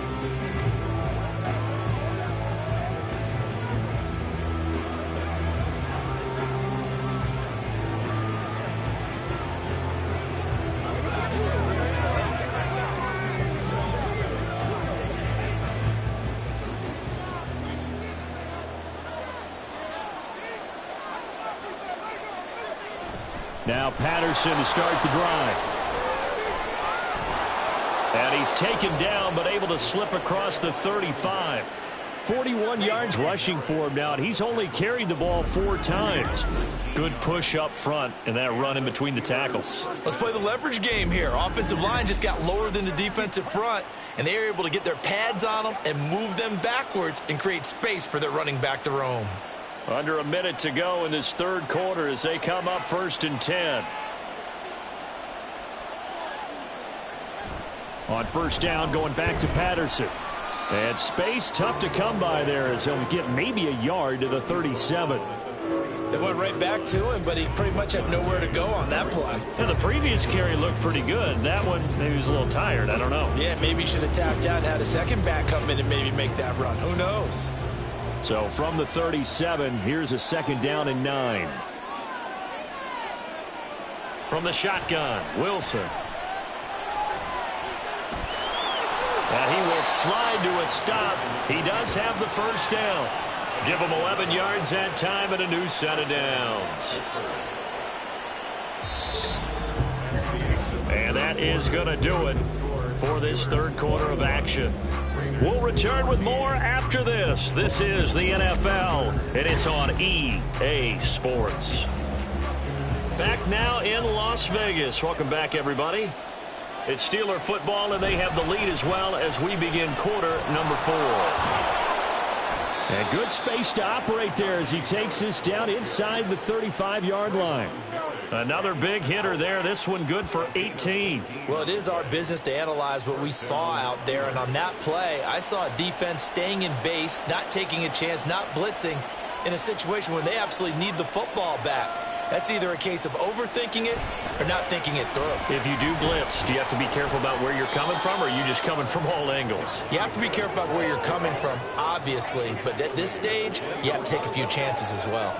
Now Patterson to start the drive. And he's taken down but able to slip across the 35. 41 yards rushing for him now, and he's only carried the ball 4 times. Good push up front and that run in between the tackles. Let's play the leverage game here. Offensive line just got lower than the defensive front, and they were able to get their pads on them and move them backwards and create space for their running back to roam. Under a minute to go in this 3rd quarter as they come up 1st and 10. On 1st down, going back to Patterson. And space tough to come by there as he'll get maybe a yard to the 37. They went right back to him, but he pretty much had nowhere to go on that play. Yeah, the previous carry looked pretty good. That one, maybe he was a little tired. I don't know. Yeah, maybe he should have tapped out and had a second back come in and maybe make that run. Who knows? So from the 37, here's a 2nd down and 9. From the shotgun, Wilson. And he will slide to a stop. He does have the 1st down. Give him 11 yards that time and a new set of downs. And that is going to do it for this 3rd quarter of action. We'll return with more after this. This is the NFL, and it's on EA Sports. Back now in Las Vegas. Welcome back, everybody. It's Steeler football, and they have the lead as well as we begin quarter number 4. And good space to operate there as he takes this down inside the 35-yard line. Another big hitter there. This one good for 18. Well, it is our business to analyze what we saw out there. And on that play, I saw a defense staying in base, not taking a chance, not blitzing in a situation where they absolutely need the football back. That's either a case of overthinking it or not thinking it through. If you do blitz, do you have to be careful about where you're coming from, or are you just coming from all angles? You have to be careful about where you're coming from, obviously. But at this stage, you have to take a few chances as well.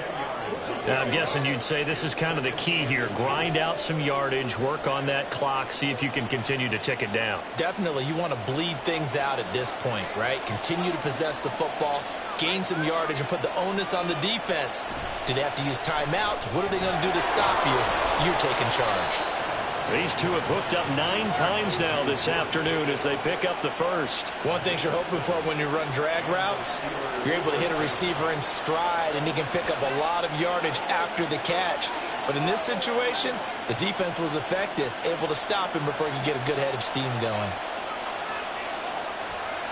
I'm guessing you'd say this is kind of the key here. Grind out some yardage, work on that clock, see if you can continue to tick it down. Definitely, you want to bleed things out at this point, right? Continue to possess the football, gain some yardage, and put the onus on the defense. Do they have to use timeouts? What are they going to do to stop you? You're taking charge. These two have hooked up 9 times now this afternoon as they pick up the first. One thing you're hoping for when you run drag routes, you're able to hit a receiver in stride, and he can pick up a lot of yardage after the catch. But in this situation, the defense was effective, able to stop him before he could get a good head of steam going.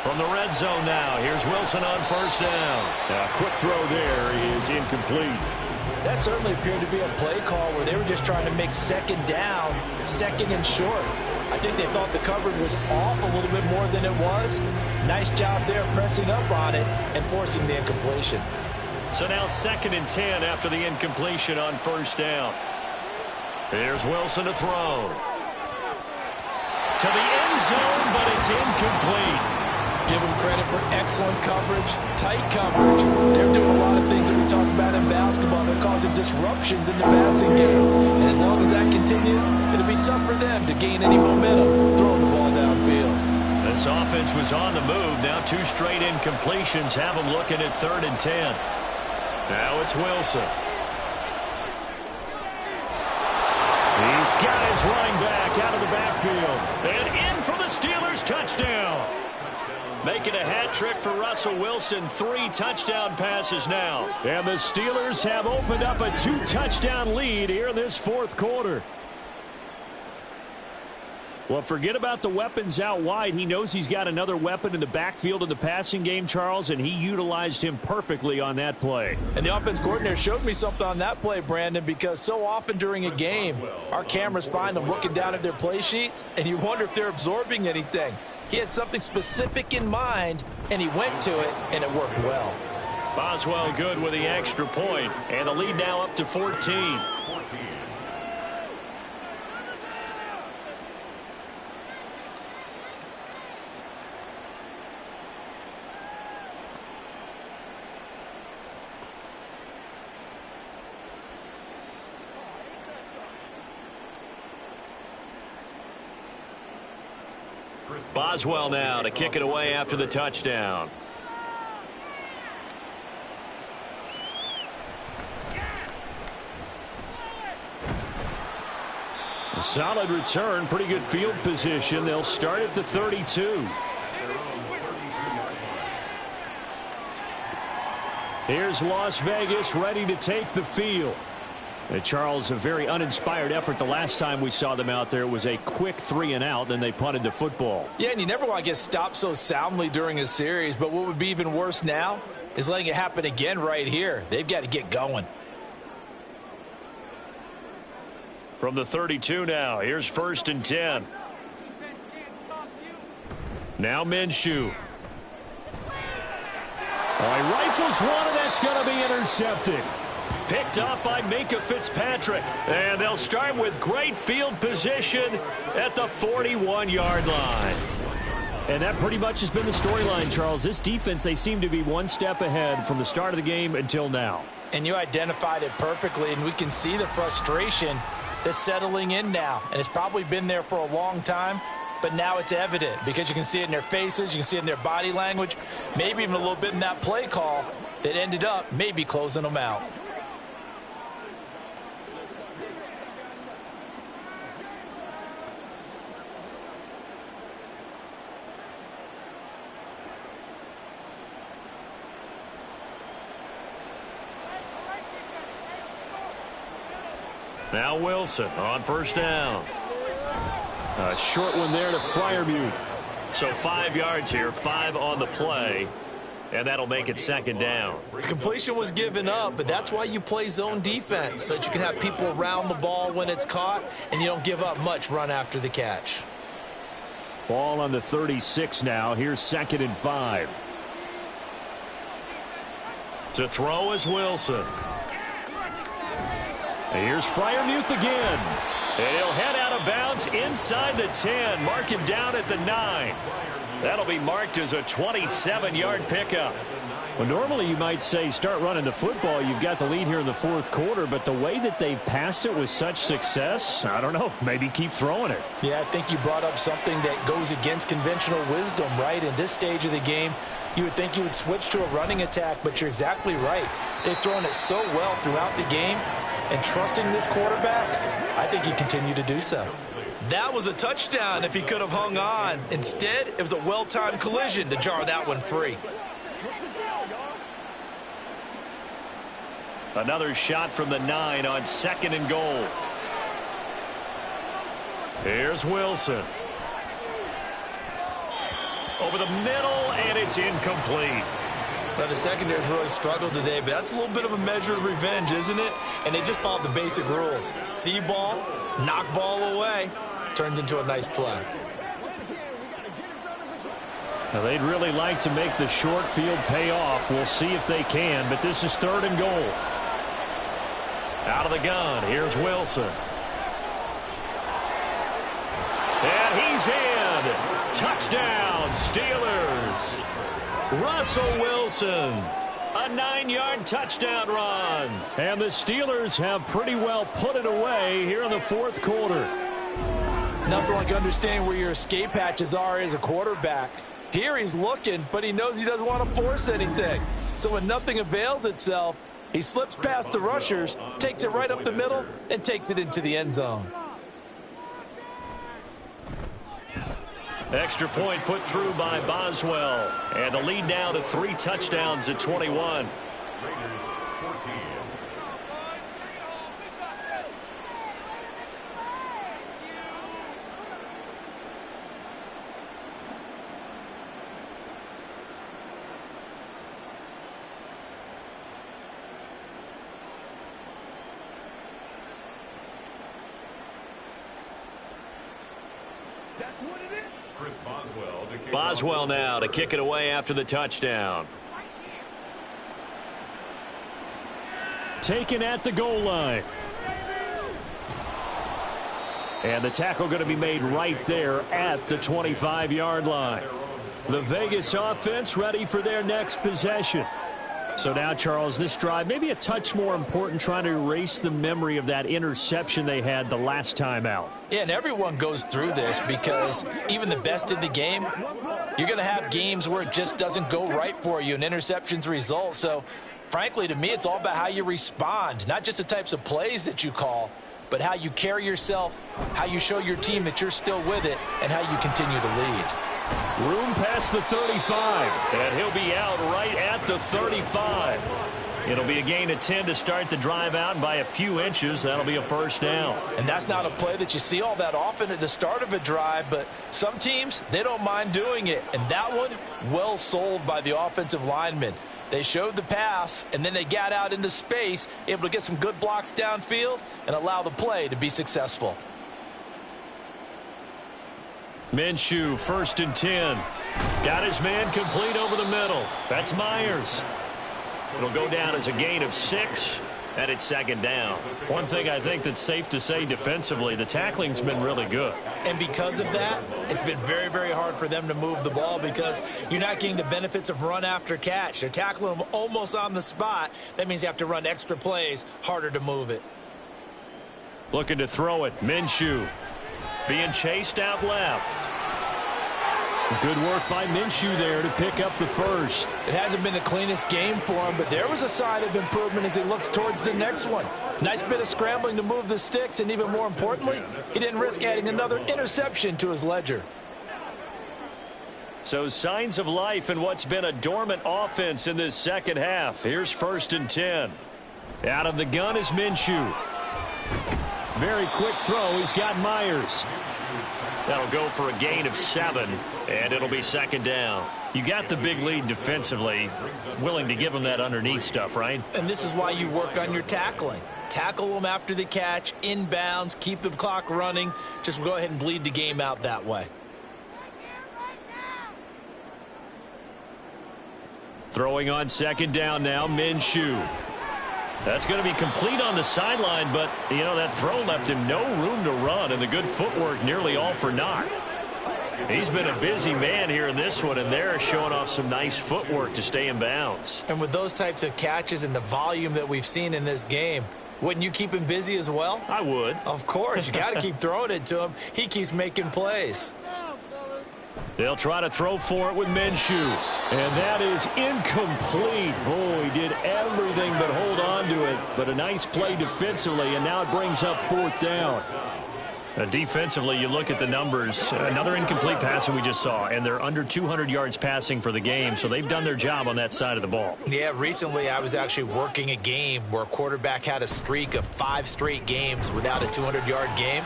From the red zone now, here's Wilson on first down. A quick throw there is incomplete. That certainly appeared to be a play call where they were just trying to make second down, second and short. I think they thought the coverage was off a little bit more than it was. Nice job there pressing up on it and forcing the incompletion. So now 2nd and 10 after the incompletion on first down. Here's Wilson to throw. To the end zone, but it's incomplete. Give them credit for excellent coverage, tight coverage. They're doing a lot of things that we talk about in basketball. They're causing disruptions in the passing game. And as long as that continues, it'll be tough for them to gain any momentum throwing the ball downfield. This offense was on the move. Now 2 straight incompletions have them looking at 3rd and 10. Now it's Wilson. He's got his running back out of the backfield. And in for the Steelers touchdown. Making a hat trick for Russell Wilson. 3 touchdown passes now. And the Steelers have opened up a 2-touchdown lead here in this 4th quarter. Well, forget about the weapons out wide. He knows he's got another weapon in the backfield in the passing game, Charles, and he utilized him perfectly on that play. And the offense coordinator showed me something on that play, Brandon, because so often during a game, our cameras find them looking down at their play sheets, and you wonder if they're absorbing anything. He had something specific in mind, and he went to it, and it worked well. Boswell good with the extra point, and the lead now up to 14. Boswell now to kick it away after the touchdown. A solid return, pretty good field position. They'll start at the 32. Here's Las Vegas ready to take the field. Charles, a very uninspired effort. The last time we saw them out there was a quick 3-and-out, then they punted the football. Yeah, and you never want to get stopped so soundly during a series, but what would be even worse now is letting it happen again right here. They've got to get going. From the 32 now, here's 1st and 10. Now Minshew. Oh, he rifles one, and that's going to be intercepted. Picked off by Minka Fitzpatrick. And they'll start with great field position at the 41-yard line. And that pretty much has been the storyline, Charles. This defense, they seem to be one step ahead from the start of the game until now. And you identified it perfectly, and we can see the frustration that's settling in now. And it's probably been there for a long time, but now it's evident because you can see it in their faces, you can see it in their body language, maybe even a little bit in that play call that ended up maybe closing them out. Now Wilson on first down. A short one there to Freiermuth. So 5 yards here, 5 on the play, and that'll make it 2nd down. Completion was given up, but that's why you play zone defense, so that you can have people around the ball when it's caught, and you don't give up much run after the catch. Ball on the 36 now. Here's 2nd and 5. To throw is Wilson. And here's Freiermuth again. And he'll head out of bounds inside the 10. Mark him down at the 9. That'll be marked as a 27-yard pickup. Well, normally you might say start running the football. You've got the lead here in the fourth quarter, but the way that they've passed it with such success, I don't know, maybe keep throwing it. Yeah, I think you brought up something that goes against conventional wisdom, right? In this stage of the game, you would think you would switch to a running attack, but you're exactly right. They've thrown it so well throughout the game, and trusting this quarterback, I think you continue to do so. That was a touchdown if he could have hung on. Instead, it was a well-timed collision to jar that one free. Another shot from the 9 on 2nd and goal. Here's Wilson. Over the middle, and it's incomplete. Now, the secondary's really struggled today, but that's a little bit of a measure of revenge, isn't it? And they just followed the basic rules. See ball, knock ball away. Turns into a nice play. Now, they'd really like to make the short field pay off. We'll see if they can, but this is 3rd and goal. Out of the gun, here's Wilson. And he's in. Touchdown, Steelers. Russell Wilson. A 9-yard touchdown run. And the Steelers have pretty well put it away here in the fourth quarter. Nothing like understanding where your escape hatches are as a quarterback. Here he's looking, but he knows he doesn't want to force anything. So when nothing avails itself, he slips past the rushers, takes it right up the middle, and takes it into the end zone. Extra point put through by Boswell. And the lead now to 3 touchdowns at 21. Boswell now to kick it away after the touchdown. Taken at the goal line. And the tackle going to be made right there at the 25-yard line. The Vegas offense ready for their next possession. So now, Charles, this drive maybe a touch more important, trying to erase the memory of that interception they had the last time out. Yeah, and everyone goes through this because even the best in the game, you're going to have games where it just doesn't go right for you and interceptions result. So, frankly, to me, it's all about how you respond, not just the types of plays that you call, but how you carry yourself, how you show your team that you're still with it, and how you continue to lead. Room past the 35. And he'll be out right at the 35. It'll be a gain of 10 to start the drive out, and by a few inches, that'll be a first down. And that's not a play that you see all that often at the start of a drive, but some teams, they don't mind doing it. And that one, well sold by the offensive lineman. They showed the pass, and then they got out into space, able to get some good blocks downfield and allow the play to be successful. Minshew, 1st and 10. Got his man complete over the middle. That's Myers. It'll go down as a gain of 6, and it's 2nd down. One thing I think that's safe to say defensively, the tackling's been really good. And because of that, it's been very, very hard for them to move the ball because you're not getting the benefits of run after catch. They're tackling them almost on the spot. That means you have to run extra plays, harder to move it. Looking to throw it, Minshew. Being chased out left. Good work by Minshew there to pick up the first. It hasn't been the cleanest game for him, but there was a sign of improvement as he looks towards the next one. Nice bit of scrambling to move the sticks, and even more importantly, he didn't risk adding another interception to his ledger. So signs of life in what's been a dormant offense in this second half. Here's 1st and 10. Out of the gun is Minshew. Very quick throw. He's got Myers. That'll go for a gain of 7, and it'll be 2nd down. You got the big lead defensively, willing to give them that underneath stuff, right? And this is why you work on your tackling. Tackle them after the catch, inbounds, keep the clock running. Just go ahead and bleed the game out that way. Throwing on 2nd down now, Minshew. That's going to be complete on the sideline, but, you know, that throw left him no room to run, and the good footwork nearly all for naught. He's been a busy man here in this one, and they're showing off some nice footwork to stay in bounds. And with those types of catches and the volume that we've seen in this game, wouldn't you keep him busy as well? I would. Of course. You got to keep throwing it to him. He keeps making plays. They'll try to throw for it with Minshew. And that is incomplete. Oh, he did everything but hold on to it. But a nice play defensively, and now it brings up 4th down. Defensively, you look at the numbers. Another incomplete pass that we just saw, and they're under 200 yards passing for the game, so they've done their job on that side of the ball. Yeah, recently I was actually working a game where a quarterback had a streak of 5 straight games without a 200-yard game.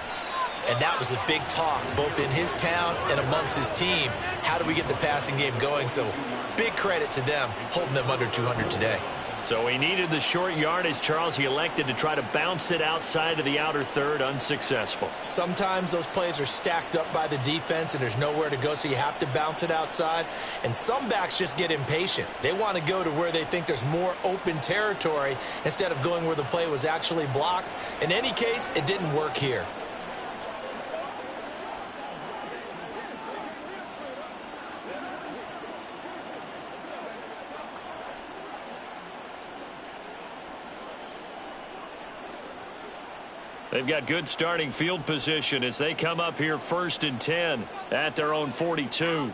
And that was a big talk, both in his town and amongst his team. How do we get the passing game going? So big credit to them, holding them under 200 today. So he needed the short yardage, Charles. He elected to try to bounce it outside of the outer third, unsuccessful. Sometimes those plays are stacked up by the defense and there's nowhere to go, so you have to bounce it outside. And some backs just get impatient. They want to go to where they think there's more open territory instead of going where the play was actually blocked. In any case, it didn't work here. They've got good starting field position as they come up here 1st and 10 at their own 42.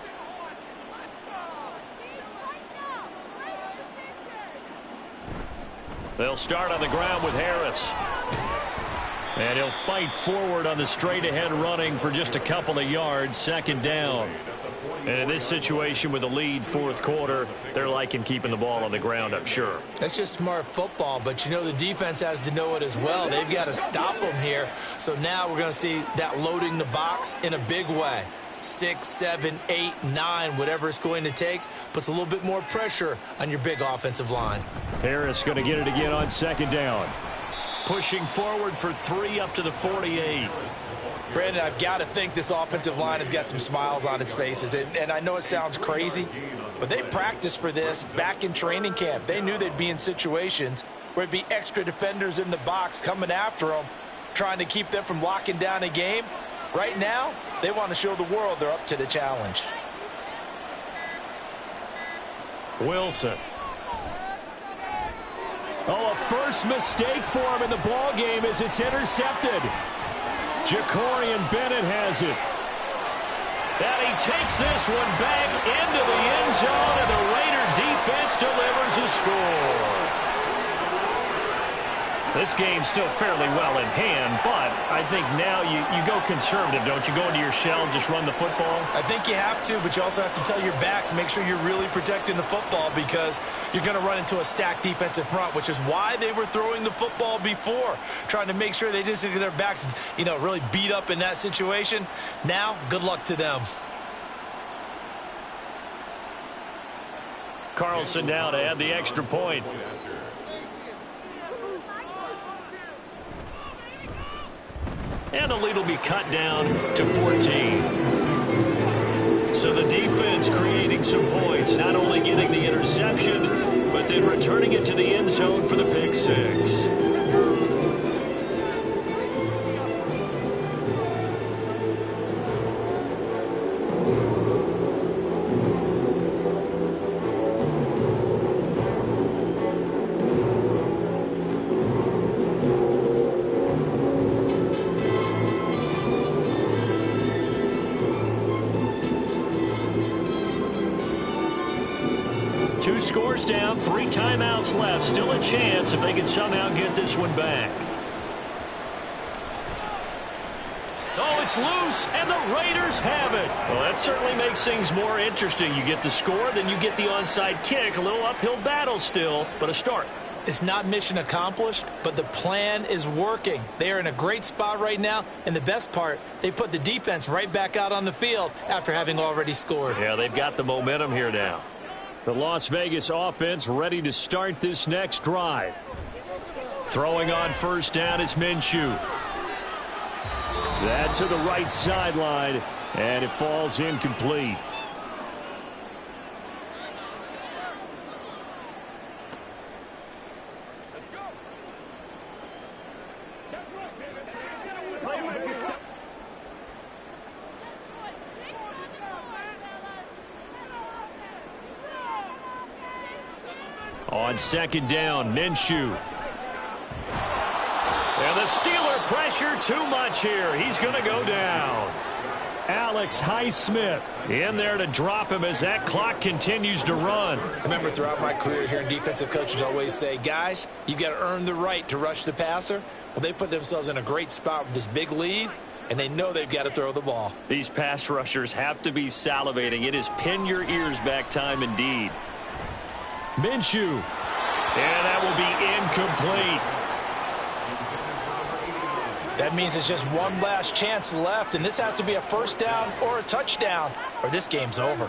They'll start on the ground with Harris. And he'll fight forward on the straight-ahead running for just a couple of yards, 2nd down. And in this situation with the lead 4th quarter, they're liking keeping the ball on the ground, I'm sure. That's just smart football, but you know the defense has to know it as well. They've got to stop them here. So now we're going to see that loading the box in a big way. 6, 7, 8, 9, whatever it's going to take, puts a little bit more pressure on your big offensive line. Harris going to get it again on 2nd down. Pushing forward for 3 up to the 48. Brandon, I've got to think this offensive line has got some smiles on its faces. And I know it sounds crazy, but they practiced for this back in training camp. They knew they'd be in situations where it'd be extra defenders in the box coming after them, trying to keep them from locking down a game. Right now, they want to show the world they're up to the challenge. Wilson. Oh, a first mistake for him in the ball game as it's intercepted. Jacorian Bennett has it. And he takes this one back into the end zone, and the Raider defense delivers a score. This game's still fairly well in hand, but I think now you go conservative, don't you? Go into your shell and just run the football? I think you have to, but you also have to tell your backs, make sure you're really protecting the football because you're going to run into a stacked defensive front, which is why they were throwing the football before, trying to make sure they just get their backs, really beat up in that situation. Now, good luck to them. Carlson now to add the extra point. And the lead will be cut down to 14. So the defense creating some points, not only getting the interception, but then returning it to the end zone for the pick 6. Two scores down, 3 timeouts left. Still a chance if they can somehow get this one back. Oh, it's loose, and the Raiders have it. Well, that certainly makes things more interesting. You get the score, then you get the onside kick. A little uphill battle still, but a start. It's not mission accomplished, but the plan is working. They are in a great spot right now, and the best part, they put the defense right back out on the field after having already scored. Yeah, they've got the momentum here now. The Las Vegas offense ready to start this next drive. Throwing on first down is Minshew. That to the right sideline, and it falls incomplete. On second down, Minshew. And the Steeler pressure too much here. He's going to go down. Alex Highsmith in there to drop him as that clock continues to run. I remember throughout my career hearing defensive coaches always say, guys, you got to earn the right to rush the passer. Well, they put themselves in a great spot with this big lead, and they know they've got to throw the ball. These pass rushers have to be salivating. It is pin your ears back time indeed. Minshew. And that will be incomplete. That means it's just one last chance left, and this has to be a first down or a touchdown, or this game's over.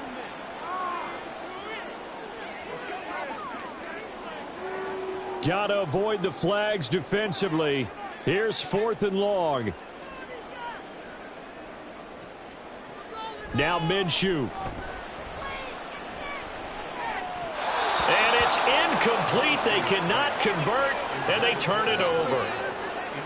Gotta avoid the flags defensively. Here's 4th and long. Now Minshew. And it's incomplete. They cannot convert, and they turn it over.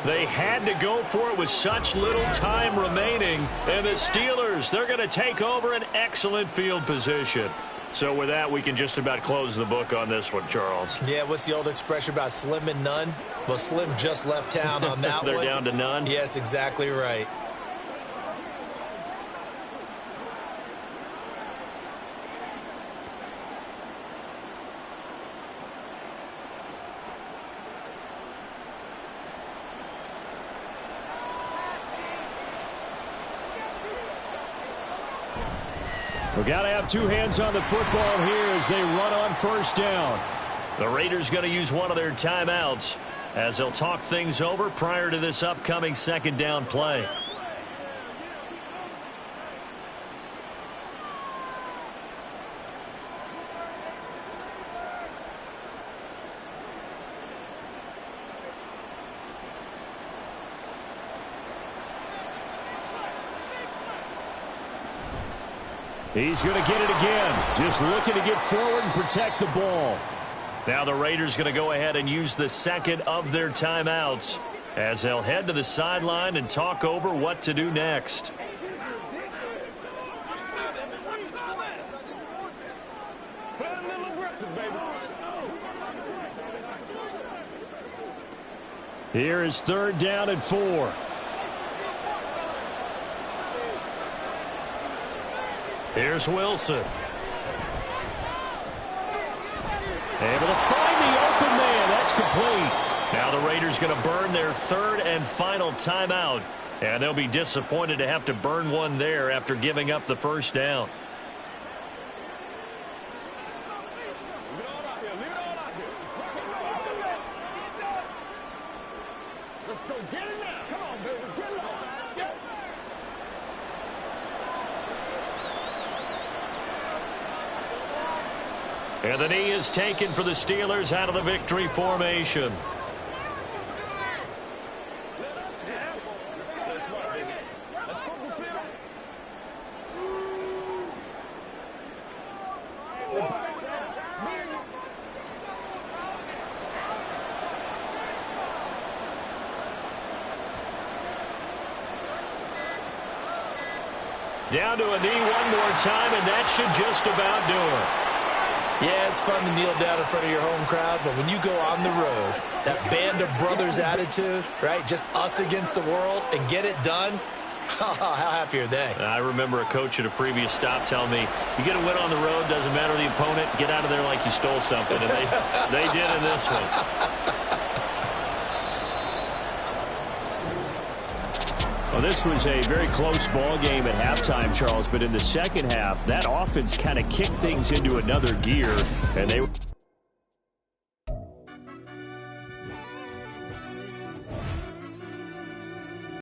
They had to go for it with such little time remaining. And the Steelers, they're going to take over an excellent field position. So with that, we can just about close the book on this one, Charles. Yeah, what's the old expression about slim and none? Well, Slim just left town on that They're one. down to none? Yes, exactly right. We got to have two hands on the football here as they run on first down. The Raiders going to use one of their timeouts as they'll talk things over prior to this upcoming second down play. He's going to get it again. Just looking to get forward and protect the ball. Now the Raiders going to go ahead and use the second of their timeouts as they'll head to the sideline and talk over what to do next. Here is 3rd down and 4. Here's Wilson. Able to find the open man. That's complete. Now the Raiders going to burn their 3rd and final timeout. And they'll be disappointed to have to burn one there after giving up the first down. Let's go get it now. Come on, baby. Let's get it on. And the knee is taken for the Steelers out of the victory formation. Down to a knee one more time, and that should just about do it. Yeah, it's fun to kneel down in front of your home crowd, but when you go on the road, that band of brothers attitude, right, just us against the world, and get it done, how happy are they? I remember a coach at a previous stop telling me, you get a win on the road, doesn't matter the opponent, get out of there like you stole something, and they did in this one. Well, this was a very close ball game at halftime, Charles, but in the second half, that offense kind of kicked things into another gear, and they